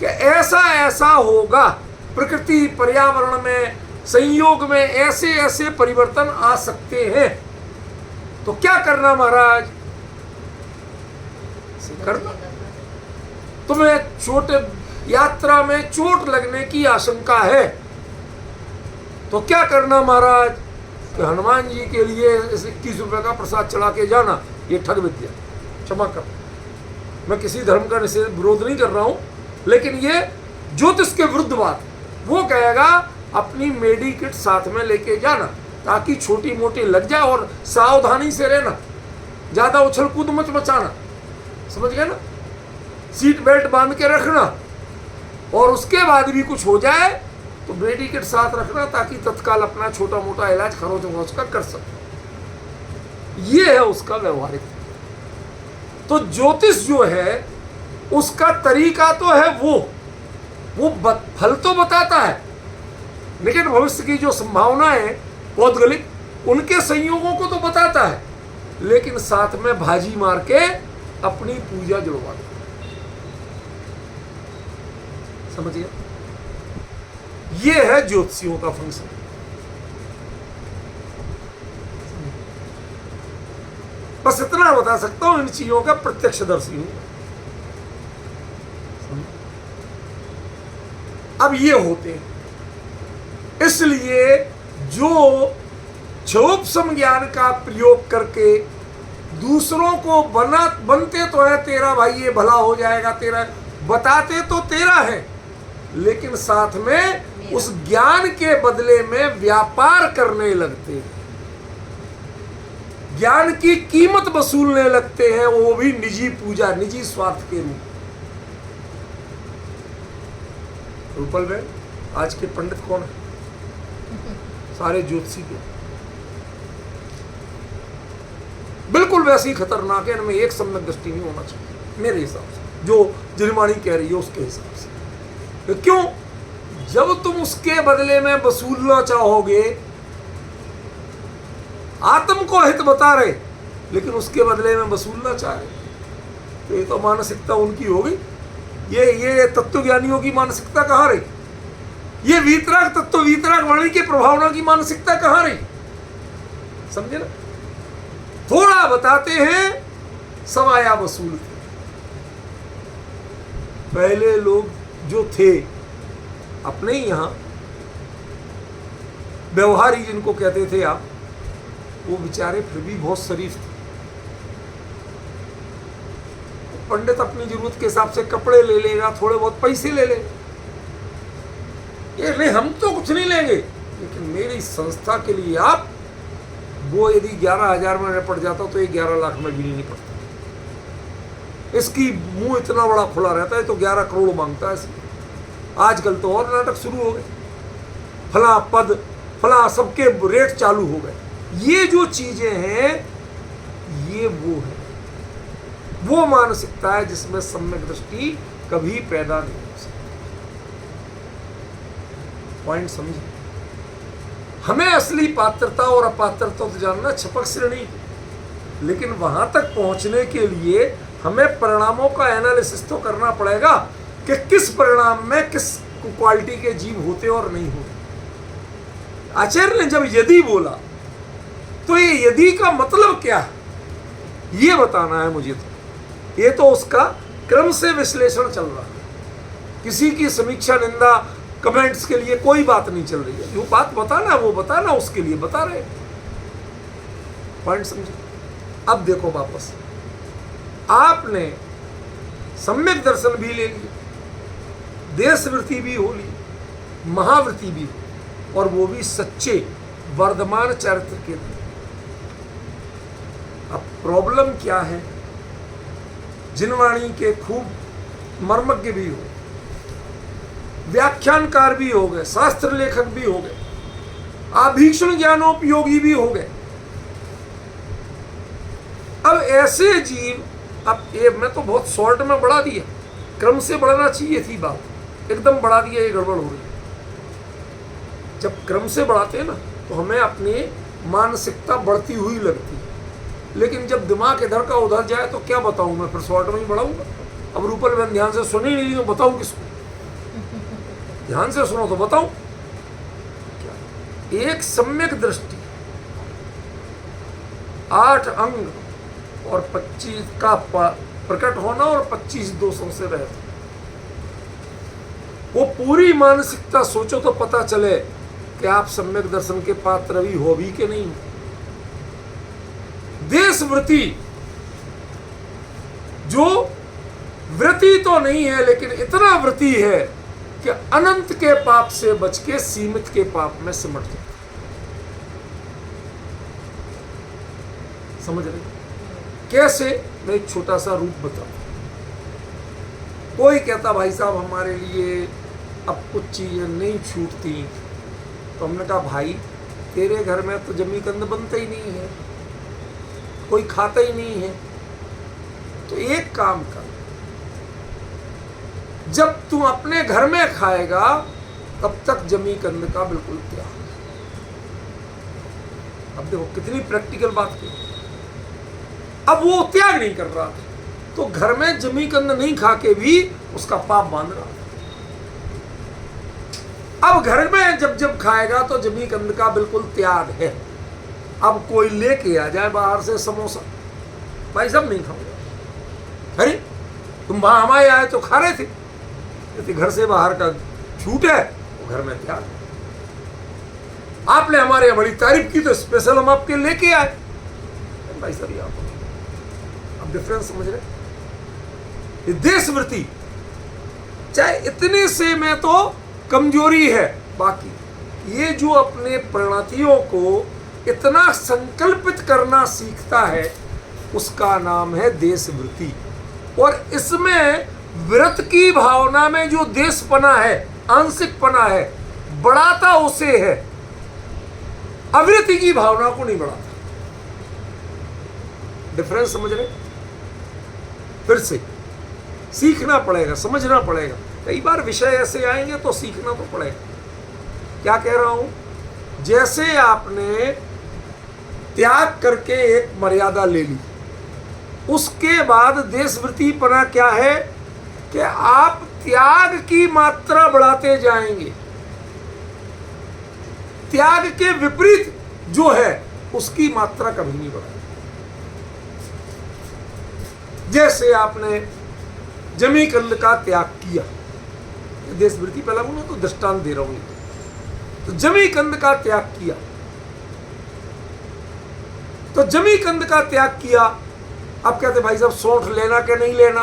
कि ऐसा ऐसा होगा, प्रकृति पर्यावरण में संयोग में ऐसे ऐसे परिवर्तन आ सकते हैं, तो क्या करना महाराज? करना। तुम्हें चोट, यात्रा में चोट लगने की आशंका है, तो क्या करना महाराज? कि हनुमान जी के लिए 21 रुपए का प्रसाद चढ़ा के जाना। ये ठग विद्या, क्षमा कर, मैं किसी धर्म का निषेध विरोध नहीं कर रहा हूं, लेकिन ये ज्योतिष के विरुद्ध बात। वो कहेगा अपनी मेडिकिट साथ में लेके जाना, ताकि छोटी मोटी लग जाए, और सावधानी से रहना, ज्यादा उछल कूद मत मचाना। समझ गए ना? सीट बेल्ट बांध के रखना, और उसके बाद भी कुछ हो जाए तो मेडिकेट साथ रखना, ताकि तत्काल अपना छोटा मोटा इलाज खरोच वरोच का कर सके। ये है उसका व्यवहारिक। तो ज्योतिष जो है उसका तरीका तो है, वो फल तो बताता है, लेकिन भविष्य की जो संभावनाएं पौद्गलिक, उनके संयोगों को तो बताता है, लेकिन साथ में भाजी मार के अपनी पूजा जुड़वा दो। समझिए? ये है ज्योतिषियों का फंक्शन। बस इतना बता सकता हूं, इन चीजों का प्रत्यक्षदर्शी हूं। अब ये होते हैं, इसलिए जो क्षोभसम ज्ञान का प्रयोग करके दूसरों को बनते तो है तेरा भाई, ये भला हो जाएगा तेरा, बताते तो तेरा है, लेकिन साथ में उस ज्ञान के बदले में व्यापार करने लगते हैं, ज्ञान की कीमत वसूलने लगते हैं, वो भी निजी पूजा, निजी स्वार्थ के रूप। रूपल बहन, आज के पंडित कौन है? सारे ज्योतिषी के, बिल्कुल वैसे ही खतरनाक है, इनमें एक सम्यक दृष्टि नहीं होना चाहिए मेरे हिसाब से, जो जिनवाणी कह रही है उसके हिसाब से। तो क्यों? जब तुम उसके बदले में वसूलना चाहोगे, आत्म को हित बता रहे लेकिन उसके बदले में वसूलना चाह रहे, तो ये तो मानसिकता उनकी हो गई। ये तत्वज्ञानियों की मानसिकता कहाँ रही? ये वीतराग तत्व, वीतराग वाणी के प्रभावना की मानसिकता कहाँ रही? समझे ना? थोड़ा बताते हैं, समाया वसूलते। पहले लोग जो थे अपने ही यहां व्यवहारी जिनको कहते थे आप, वो बेचारे फिर भी बहुत शरीफ थे। पंडित अपनी जरूरत के हिसाब से कपड़े ले लेगा, थोड़े बहुत पैसे ले लेगा, ये नहीं हम तो कुछ नहीं लेंगे, लेकिन मेरी संस्था के लिए आप वो यदि 11,000 में निपट जाता तो ये 11 लाख में भी नहीं निपटता। इसकी मुंह इतना बड़ा खुला रहता है तो 11 करोड़ मांगता है इसलिए। आजकल तो और नाटक शुरू हो गए, फला पद फला सबके रेट चालू हो गए। ये जो चीजें हैं ये वो है, वो मानसिकता है जिसमें सम्यक दृष्टि कभी पैदा नहीं हो सकती। पॉइंट समझे? हमें असली पात्रता और अपात्रता तो जानना छपक श्रेणी, लेकिन वहां तक पहुंचने के लिए हमें परिणामों का एनालिसिस तो करना पड़ेगा कि किस परिणाम में किस क्वालिटी के जीव होते और नहीं होते। आचार्य ने जब यदि बोला तो ये यदि का मतलब क्या है ये बताना है मुझे। तो ये तो उसका क्रम से विश्लेषण चल रहा है, किसी की समीक्षा निंदा कमेंट्स के लिए कोई बात नहीं चल रही है। जो बात बताना वो बताना, उसके लिए बता रहे। पॉइंट समझे? अब देखो वापस, आपने सम्यक दर्शन भी ले लिया, देशवृत्ति भी हो ली, महावृत्ति भी हो, और वो भी सच्चे वर्धमान चरित्र के लिए। अब प्रॉब्लम क्या है? जिनवाणी के खूब मर्मज्ञ भी हो, व्याख्यानकार भी हो गए, शास्त्र लेखक भी हो गए, आभीषण ज्ञानोपयोगी भी हो गए। अब ऐसे जीव, अब ये मैं तो बहुत शॉर्ट में बढ़ा दिया, क्रम से बढ़ाना चाहिए थी बात, एकदम बढ़ा दिया, ये गड़बड़ हो रही है। जब क्रम से बढ़ाते हैं ना तो हमें अपनी मानसिकता बढ़ती हुई लगती है, लेकिन जब दिमाग इधर का उधर जाए तो क्या बताऊं मैं, फिर शॉर्ट में ही बढ़ाऊंगा। अब रूपल मैंने ध्यान से सुनी नहीं तो बताऊं किसको? ध्यान से सुनो तो बताऊं क्या? एक सम्यक दृष्टि 8 अंग और 25 का प्रकट होना और 25 दोषों से रहता, वो पूरी मानसिकता सोचो तो पता चले कि आप सम्यक दर्शन के पात्र भी हो भी कि नहीं। देशवृत्ति जो वृत्ति तो नहीं है, लेकिन इतना वृत्ति है कि अनंत के पाप से बच के सीमित के पाप में सिमट जाता। समझ रहे कैसे? मैं एक छोटा सा रूप बताऊं। कोई कहता भाई साहब हमारे लिए अब कुछ चीजें नहीं छूटती, तो हमने कहा भाई तेरे घर में तो जमी कंद बनता ही नहीं है, कोई खाता ही नहीं है, तो एक काम कर, जब तू अपने घर में खाएगा तब तक जमी कंद का बिल्कुल त्याग। अब देखो कितनी प्रैक्टिकल बात की। अब वो त्याग नहीं कर रहा था तो घर में जमी कंद नहीं खा के भी उसका पाप बांध रहा था। अब घर में जब जब खाएगा तो जमी कंद का बिल्कुल त्याग है। अब कोई लेके आ जाए बाहर से समोसा, भाई सब नहीं खाऊंगा। अरे तुम वहां हमारे आए तो खा रहे थे, यदि घर से बाहर का छूट है वो घर में त्याग। आपने हमारे यहाँ बड़ी तारीफ की तो स्पेशल हम आपके लेके आए। भाई साहब ये आप डिफरेंस समझ रहे? ये देशवृत्ति चाहे इतने से में तो कमजोरी है, बाकी ये जो अपने प्रणतियों को इतना संकल्पित करना सीखता है उसका नाम है देशवृत्ति। और इसमें व्रत की भावना में जो देशपना है, आंशिकपना है, बढ़ाता उसे है, अवृत्ति की भावना को नहीं बढ़ाता। डिफरेंस समझ रहे? फिर से सीखना पड़ेगा, समझना पड़ेगा। कई बार विषय ऐसे आएंगे तो सीखना तो पड़ेगा। क्या कह रहा हूं? जैसे आपने त्याग करके एक मर्यादा ले ली, उसके बाद देशवृत्ति पना क्या है कि आप त्याग की मात्रा बढ़ाते जाएंगे। त्याग के विपरीत जो है उसकी मात्रा कभी नहीं बढ़ाएंगे। जैसे आपने जमी कंद का त्याग किया, देशवृत्ति पहला बोलो तो दृष्टांत दे रहा हूं, तो जमी कंद का त्याग किया, तो जमी कंद का त्याग किया। अब कहते भाई साहब सौंठ लेना कि नहीं लेना?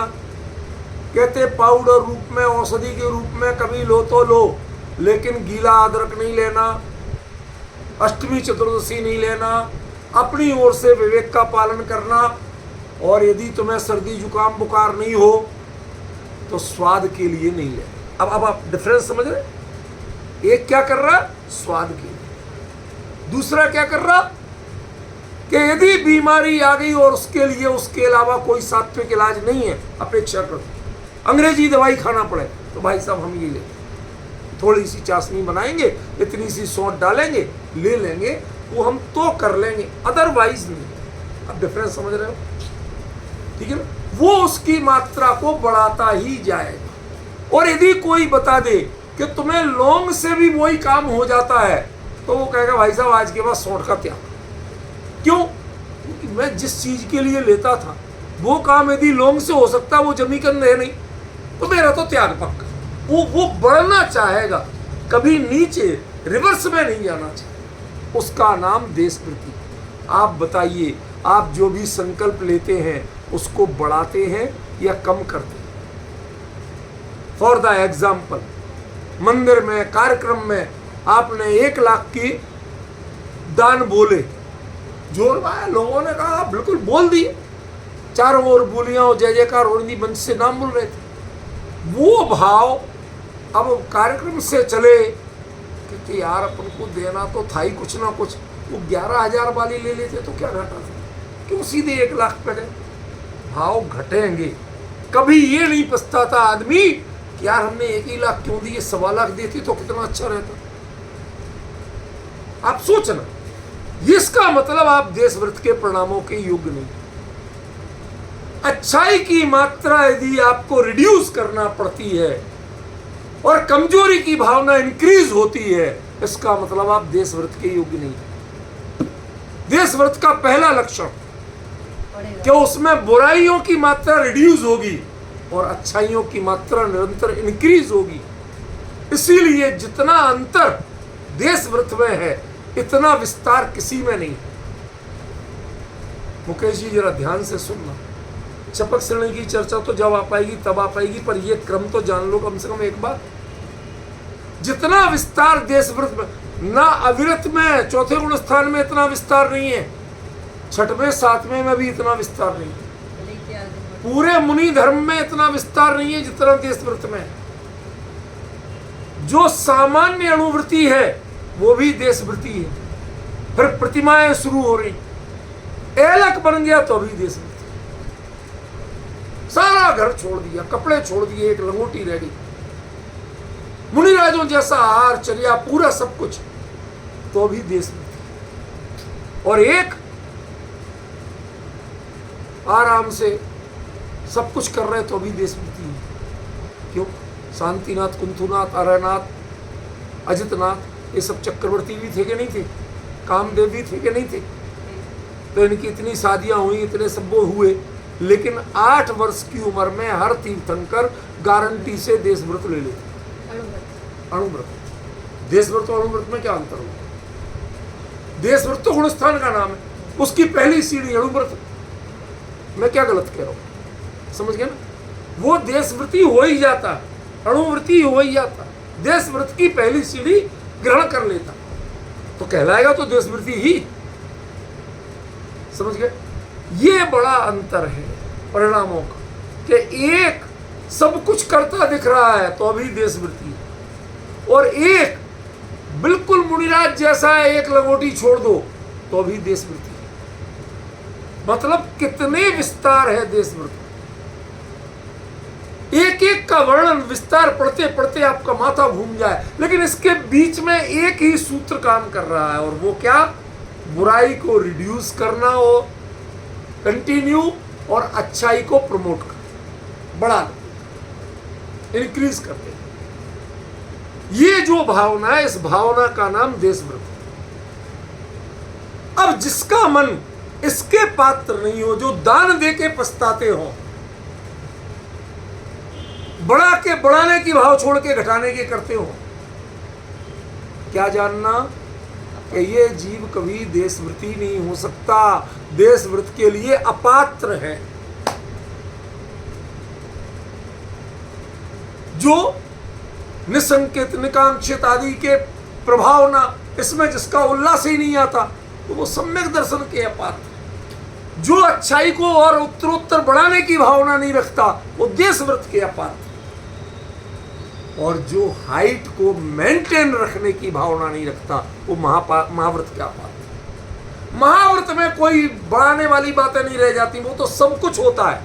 कहते पाउडर रूप में, औषधि के रूप में कभी लो तो लो, लेकिन गीला अदरक नहीं लेना, अष्टमी चतुर्दशी नहीं लेना, अपनी ओर से विवेक का पालन करना, और यदि तुम्हें सर्दी जुकाम बुखार नहीं हो तो स्वाद के लिए नहीं ले। अब आप डिफरेंस समझ रहे? एक क्या कर रहा, स्वाद के लिए, दूसरा क्या कर रहा कि यदि बीमारी आ गई और उसके लिए उसके अलावा कोई सात्विक इलाज नहीं है, अपेक्षा करो अंग्रेजी दवाई खाना पड़े तो भाई साहब हम ये लेंगे, थोड़ी सी चाशनी बनाएंगे, इतनी सी सौंठ डालेंगे, ले लेंगे, वो हम तो कर लेंगे, अदरवाइज नहीं। अब डिफरेंस समझ रहे हो? ठीक है ना? वो उसकी मात्रा को बढ़ाता ही जाएगा। और यदि कोई बता दे कि तुम्हें लौंग से भी वही काम हो जाता है तो वो कहेगा भाई साहब आज के बाद सौंठ का त्याग। क्यों? क्योंकि मैं जिस चीज के लिए लेता था वो काम यदि लौंग से हो सकता, वो जमीकंद है नहीं, तो मेरा तो त्याग पक्का। वो बढ़ना चाहेगा, कभी नीचे रिवर्स में नहीं जाना चाहिए। उसका नाम देशवृत्ति। आप बताइए, आप जो भी संकल्प लेते हैं उसको बढ़ाते हैं या कम करते हैं? फॉर द एग्जाम्पल, मंदिर में कार्यक्रम में आपने 1 लाख की दान बोले, जोर पाया, लोगों ने कहा, बिल्कुल बोल दिए, चारों ओर बोलियां और जय जयकार हो रही, मंच से नाम बोल रहे थे। वो भाव अब कार्यक्रम से चले कि यार अपन को देना तो था ही कुछ ना कुछ, वो 11,000 वाली ले लेते तो क्या घटा था, क्यों सीधे 1 लाख पे गए? भाव घटेंगे। कभी ये नहीं पछताता आदमी कि यार हमने 1 ही लाख क्यों दिए, 1.25 लाख देती तो कितना अच्छा रहता। आप सोचना, इसका मतलब आप देशव्रत के परिणामों के योग्य नहीं। अच्छाई की मात्रा यदि आपको रिड्यूस करना पड़ती है और कमजोरी की भावना इंक्रीज होती है, इसका मतलब आप देशव्रत के योग्य नहीं। देशव्रत का पहला लक्षण कि उसमें बुराइयों की मात्रा रिड्यूस होगी और अच्छाइयों की मात्रा निरंतर इंक्रीज होगी। इसीलिए जितना अंतर देशव्रत में है इतना विस्तार किसी में नहीं। मुकेश जी जरा ध्यान से सुनना, शपथ श्रेणी की चर्चा तो जब आ पाएगी तब आ पाएगी, पर यह क्रम तो जान लो कम से कम एक बात। जितना विस्तार देशव्रत में, ना अविरत में चौथे गुण स्थान में इतना विस्तार नहीं है, 6वें 7वें में भी इतना विस्तार नहीं है, पूरे मुनि धर्म में इतना विस्तार नहीं है जितना देशव्रत में है। जो सामान्य अणुवृत्ति है वो भी देशव्रती है। फिर प्रतिमाएं शुरू हो रही, एलक बन गया तो भी देशव्रती। सारा घर छोड़ दिया, कपड़े छोड़ दिए, एक लंगोटी रह गई, मुनिराजों जैसा आहार चर्या पूरा सब कुछ, तो भी देशव्रती। और एक आराम से सब कुछ कर रहे तो भी देशव्रती है। क्यों? शांतिनाथ, कुंथुनाथ, अरनाथ, अजितनाथ, ये सब चक्रवर्ती भी थे कि नहीं थे? कामदेव भी थे कि नहीं थे? तो इनकी इतनी शादियां हुई, इतने सब वो हुए, लेकिन 8 वर्ष की उम्र में हर तीर्थंकर गारंटी से देशव्रत ले लेते। अणुव्रत, देशव्रत और अणुव्रत में क्या अंतर होगा? देशव्रत तो गुणस्थान का नाम है, उसकी पहली सीढ़ी अणुव्रत। मैं क्या गलत कह रहा हूं? समझ गया ना? वो देशव्रती हो ही जाता, अणुव्रती हो ही जाता, देशव्रत की पहली सीढ़ी ग्रहण कर लेता तो कहलाएगा तो देशव्रती ही। समझ गए? ये बड़ा अंतर है परिणामों का, कि एक सब कुछ करता दिख रहा है तो अभी देशव्रती है, और एक बिल्कुल मुनिराज जैसा है, एक लंगोटी छोड़ दो तो अभी देशव्रती है। मतलब कितने विस्तार है देशव्रत। एक एक का वर्णन विस्तार पढ़ते पढ़ते आपका माथा घूम जाए, लेकिन इसके बीच में एक ही सूत्र काम कर रहा है, और वो क्या? बुराई को रिड्यूस करना हो कंटिन्यू, और अच्छाई को प्रमोट करना, बढ़ाना, इंक्रीज करते। ये जो भावना है, इस भावना का नाम देशव्रत। अब जिसका मन इसके पात्र नहीं हो, जो दान दे के पछताते हो, बढ़ा के बढ़ाने की भाव छोड़ के घटाने के करते हो, क्या जानना कि ये जीव कभी देशव्रती नहीं हो सकता, देशव्रत के लिए अपात्र है। जो निसंकित, निकांक्षित आदि के प्रभाव ना, इसमें जिसका उल्लास ही नहीं आता, तो वो सम्यक दर्शन के अपात्र। जो अच्छाई को और उत्तरोत्तर बढ़ाने की भावना नहीं रखता वो देशव्रत के अपात्र। और जो हाइट को मेंटेन रखने की भावना नहीं रखता वो महाव्रत के अपात्र। महाव्रत में कोई बढ़ाने वाली बातें नहीं रह जाती, वो तो सब कुछ होता है।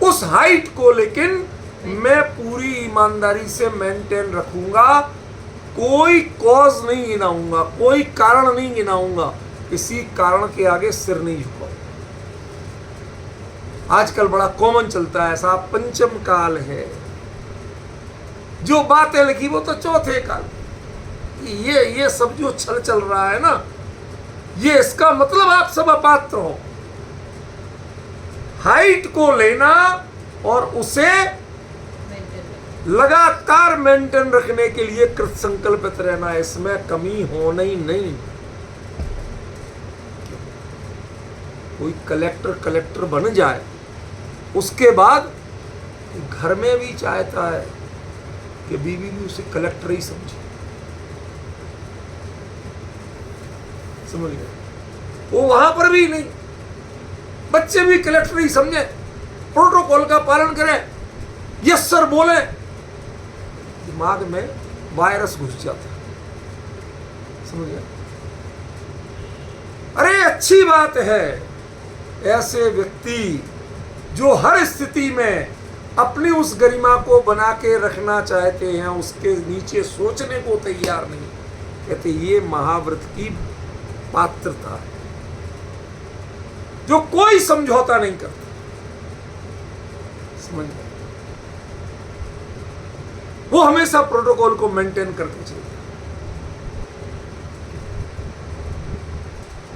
उस हाइट को लेकिन मैं पूरी ईमानदारी से मेंटेन रखूंगा, कोई कॉज नहीं गिनाऊंगा, कोई कारण नहीं गिनाऊंगा, किसी कारण के आगे सिर नहीं झुकाऊंगा। आजकल बड़ा कॉमन चलता है ऐसा, पंचम काल है, जो बातें लिखी वो तो चौथे काल। ये सब जो छल चल रहा है ना, ये इसका मतलब आप सब अपात्र हो। हाइट को लेना और उसे लगातार मेंटेन रखने के लिए कृत संकल्पित रहना, इसमें कमी होना ही नहीं। कोई कलेक्टर बन जाए, उसके बाद घर में भी चाहता है कि बीवी भी उसे कलेक्टर ही समझे। समझ गए? वो वहां पर भी नहीं, बच्चे भी कलेक्टर ही समझे, प्रोटोकॉल का पालन करें, यस सर बोले, दिमाग में वायरस घुस जाता। समझ गए? अरे अच्छी बात है ऐसे व्यक्ति जो हर स्थिति में अपनी उस गरिमा को बना के रखना चाहते हैं, उसके नीचे सोचने को तैयार नहीं, कहते ये महाव्रत की पात्रता है, जो कोई समझौता नहीं करता। समझ गए? वो हमेशा प्रोटोकॉल को मेंटेन करके चलता।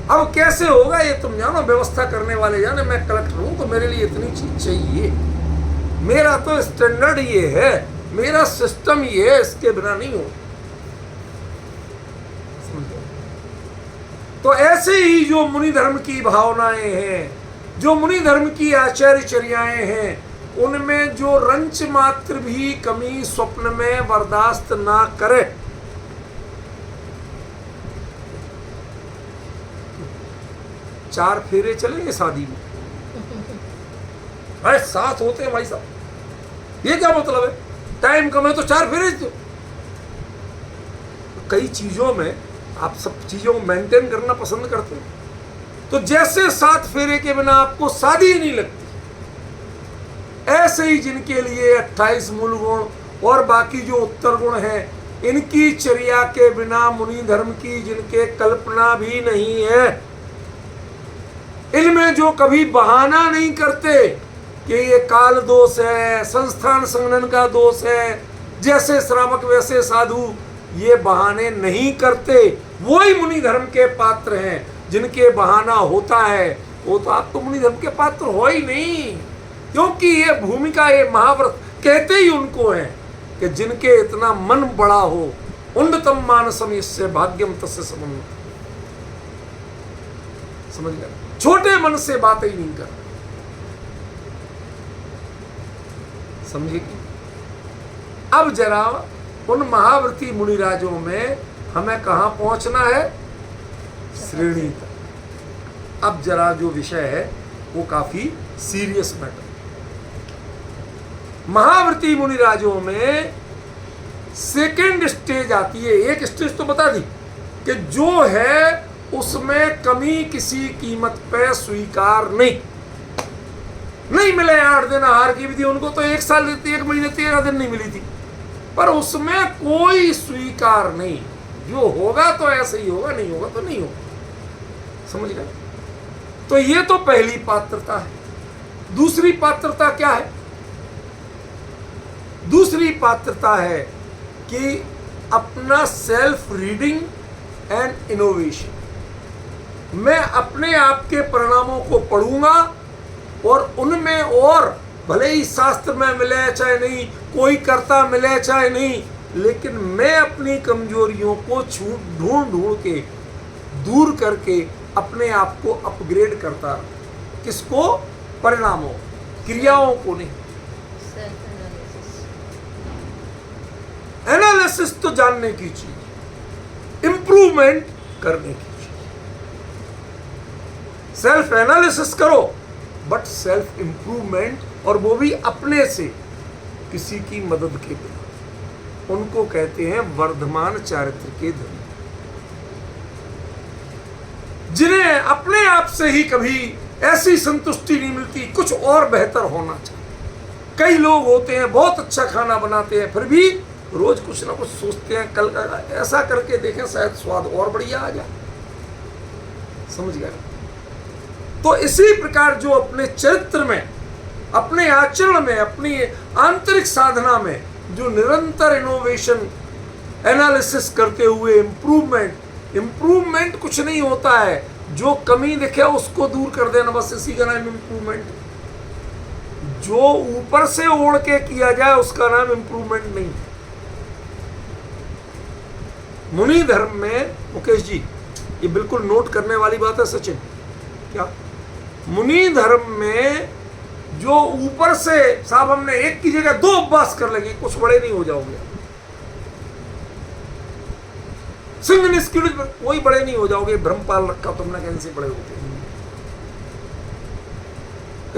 अब कैसे होगा ये तुम जानो, व्यवस्था करने वाले जाने। मैं कलेक्टर हूं तो मेरे लिए इतनी चीज चाहिए, मेरा तो स्टैंडर्ड ये है, मेरा सिस्टम ये है, इसके बिना नहीं हो। तो ऐसे ही जो मुनि धर्म की भावनाएं हैं, जो मुनि धर्म की आचार्यचर्याएं हैं, उनमें जो रंच मात्र भी कमी स्वप्न में बर्दाश्त ना करे। चार फेरे चलेंगे शादी में, अरे साथ होते हैं भाई साहब, ये क्या मतलब है? टाइम कम है तो चार फेरे दो। कई चीजों में आप सब चीजों को मेंटेन करना पसंद करते हो, तो जैसे 7 फेरे के बिना आपको शादी ही नहीं लगती, ऐसे ही जिनके लिए 28 मूल गुण और बाकी जो उत्तर गुण हैं, इनकी चर्या के बिना मुनि धर्म की जिनके कल्पना भी नहीं है, इनमें जो कभी बहाना नहीं करते कि ये काल दोष है, संस्थान संगठन का दोष है, जैसे श्रावक वैसे साधु, ये बहाने नहीं करते, वो ही मुनि धर्म के पात्र हैं। जिनके बहाना होता है वो तो आप तो मुनि धर्म के पात्र हो ही नहीं, क्योंकि ये भूमिका, ये महाव्रत कहते ही उनको है कि जिनके इतना मन बड़ा हो, उन्नतम मानसम इससे भाग्यम तस्य समन्वित। समझ गए? छोटे मन से बात ही नहीं कर। समझे कि अब जरा उन महाव्रती मुनिराजों में हमें कहां पहुंचना है? श्रेणी तक। अब जरा जो विषय है वो काफी सीरियस मैटर। महाव्रती मुनिराजों में सेकेंड स्टेज आती है। एक स्टेज तो बता दी कि जो है उसमें कमी किसी कीमत पे स्वीकार नहीं मिले। 8 दिन आहार की विधि उनको तो 1 साल देती, 1 महीने 13 दिन नहीं मिली थी, पर उसमें कोई स्वीकार नहीं। जो होगा तो ऐसे ही होगा, नहीं होगा तो नहीं होगा। समझ गए? तो ये तो पहली पात्रता है। दूसरी पात्रता क्या है? दूसरी पात्रता है कि अपना सेल्फ रीडिंग एंड इनोवेशन। मैं अपने आप के परिणामों को पढ़ूंगा और उनमें, और भले ही शास्त्र में मिले चाहे नहीं, कोई कर्ता मिले चाहे नहीं, लेकिन मैं अपनी कमजोरियों को ढूंढ के दूर करके अपने आप को अपग्रेड करता रहूं। किसको? परिणामों, क्रियाओं को नहीं। एनालिसिस तो जानने की चीज, इंप्रूवमेंट करने की चीज। सेल्फ एनालिसिस करो, बट सेल्फ इंप्रूवमेंट, और वो भी अपने से, किसी की मदद के बिना। उनको कहते हैं वर्धमान चारित्र के धनी, जिन्हें अपने आप से ही कभी ऐसी संतुष्टि नहीं मिलती, कुछ और बेहतर होना चाहिए। कई लोग होते हैं बहुत अच्छा खाना बनाते हैं, फिर भी रोज कुछ ना कुछ सोचते हैं, कल ऐसा करके देखें शायद स्वाद और बढ़िया आ जाए। समझ गए? तो इसी प्रकार जो अपने चरित्र में, अपने आचरण में, अपनी आंतरिक साधना में जो निरंतर इनोवेशन, एनालिसिस करते हुए इंप्रूवमेंट कुछ नहीं होता है, जो कमी दिखे उसको दूर कर देना, बस इसी का नाम इंप्रूवमेंट। जो ऊपर से ओढ़ के किया जाए उसका नाम इंप्रूवमेंट नहीं। मुनि धर्म में, मुकेश जी ये बिल्कुल नोट करने वाली बात है सचिन, क्या मुनि धर्म में जो ऊपर से साहब हमने एक की जगह 2 उपवास कर लेंगे, कुछ बड़े नहीं हो जाओगे, सिंह निष्क्रिय कोई बड़े नहीं हो जाओगे, ब्रह्मपाल रखा तुमने, कैसे बड़े होते हैं?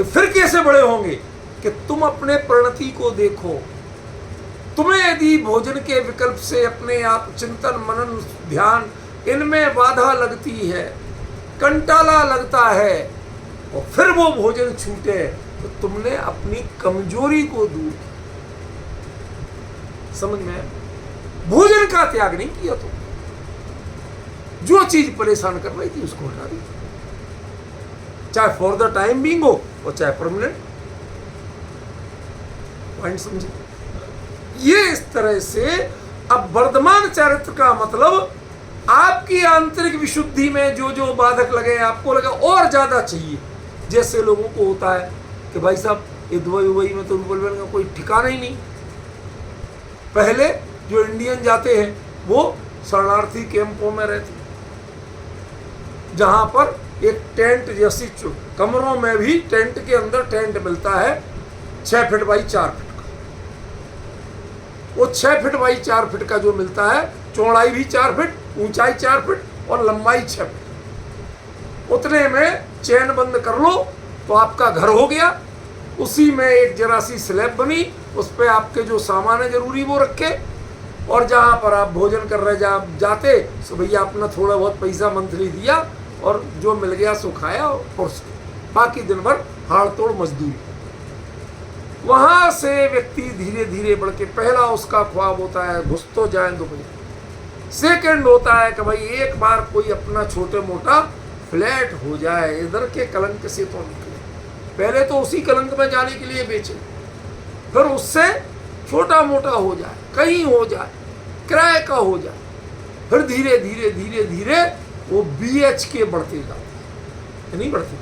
फिर कैसे बड़े होंगे? कि तुम अपने परिणति को देखो। तुम्हें यदि भोजन के विकल्प से अपने आप चिंतन, मनन, ध्यान, इनमें बाधा लगती है, कंटाला लगता है, और फिर वो भोजन छूटे, तो तुमने अपनी कमजोरी को दूर किया। समझ में? भोजन का त्याग नहीं किया तुम, जो चीज परेशान कर रही थी उसको हटा दी, चाहे फॉर द टाइम बीइंग हो और चाहे परमानेंट। पॉइंट समझे? ये इस तरह से अब वर्धमान चरित्र का मतलब आपकी आंतरिक विशुद्धि में जो जो बाधक लगे, आपको लगा और ज्यादा चाहिए। जैसे लोगों को होता है कि भाई साहब ये दुबई में तो रूबल का कोई ठिकाना ही नहीं। पहले जो इंडियन जाते हैं वो शरणार्थी कैंपों में रहते, जहां पर एक टेंट जैसी कमरों में भी टेंट के अंदर टेंट मिलता है 6 फीट बाई 4 फीट का। वो 6 फीट बाई 4 फीट का जो मिलता है, चौड़ाई भी 4 फीट, ऊंचाई 4 फीट और लंबाई 6 फीट। उतने में चैन बंद कर लो तो आपका घर हो गया। उसी में एक जरा सी स्लैब बनी, उस पर आपके जो सामान है जरूरी वो रखे, और जहाँ पर आप भोजन कर रहे जाते तो भैया अपना थोड़ा बहुत पैसा मंथली दिया और जो मिल गया सो खाया और बाकी दिन भर हाड़ तोड़ मजदूरी। वहां से व्यक्ति धीरे धीरे बढ़ के, पहला उसका ख्वाब होता है घुस तो जाए दुबई, सेकंड होता है कि भाई एक बार कोई अपना छोटे मोटा फ्लैट हो जाए, इधर के कलंक से तो निकले। पहले तो उसी कलंक में जाने के लिए बेचे, फिर उससे छोटा मोटा हो जाए, कहीं हो जाए, किराए का हो जाए, फिर धीरे धीरे धीरे धीरे वो BHK बढ़ते जाते हैं, नहीं बढ़ते,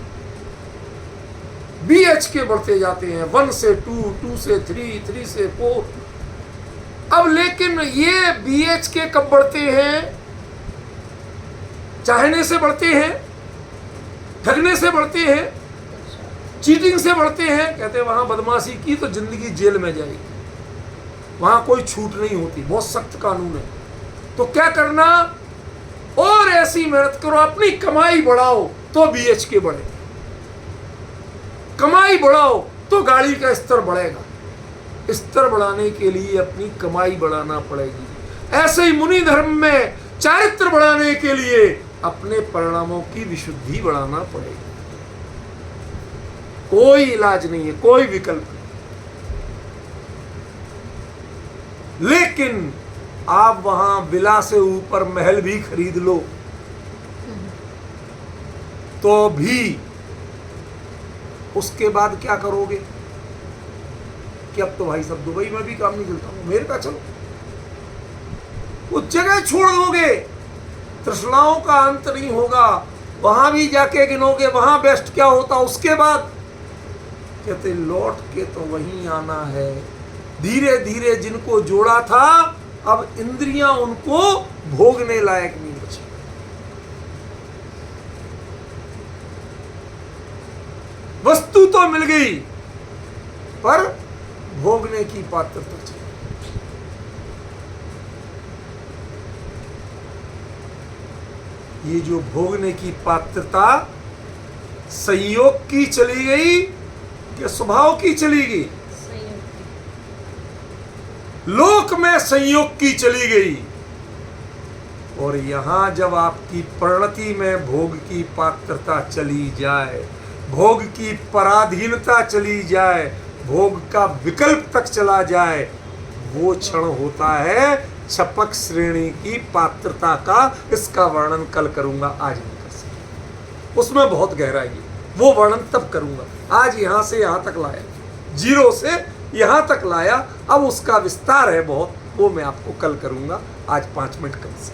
BHK बढ़ते जाते हैं, 1 से 2, 2 से 3, 3 से 4। अब लेकिन ये BHK कब बढ़ते हैं? चाहने से बढ़ते हैं, ठगने से बढ़ते हैं, चीटिंग से बढ़ते हैं। कहते हैं वहां बदमाशी की तो जिंदगी जेल में जाएगी, वहां कोई छूट नहीं होती, बहुत सख्त कानून है। तो क्या करना? और ऐसी मेहनत करो, अपनी कमाई बढ़ाओ तो BHK बढ़े, कमाई बढ़ाओ तो गाड़ी का स्तर बढ़ेगा। स्तर बढ़ाने के लिए अपनी कमाई बढ़ाना पड़ेगी। ऐसे ही मुनि धर्म में चारित्र बढ़ाने के लिए अपने परिणामों की विशुद्धि बढ़ाना पड़ेगी। कोई इलाज नहीं है, कोई विकल्प नहीं। लेकिन आप वहां विला से ऊपर महल भी खरीद लो तो भी उसके बाद क्या करोगे कि अब तो भाई सब दुबई में भी काम नहीं चलता, अमेरिका चलो, उस जगह छोड़ दोगे, तृष्णाओं का अंत नहीं होगा। वहां भी जाके गिनोगे वहां बेस्ट क्या होता, उसके बाद कहते लौट के तो वहीं आना है। धीरे धीरे जिनको जोड़ा था अब इंद्रियां उनको भोगने लायक नहीं बची। वस्तु तो मिल गई पर भोगने की पात्रता चाहिए। ये जो भोगने की पात्रता संयोग की चली गई कि स्वभाव की चली गई? संयोग लोक में संयोग की चली गई, और यहां जब आपकी परिणति में भोग की पात्रता चली जाए, भोग की पराधीनता चली जाए, भोग का विकल्प तक चला जाए, वो क्षण होता है छपक श्रेणी की पात्रता का। इसका वर्णन कल करूंगा, आज नहीं कर सकता, उसमें बहुत गहराई है, वो वर्णन तब करूंगा। आज यहां से यहां तक लाया, जीरो से यहां तक लाया, अब उसका विस्तार है बहुत, वो मैं आपको कल करूंगा। आज 5 मिनट कम से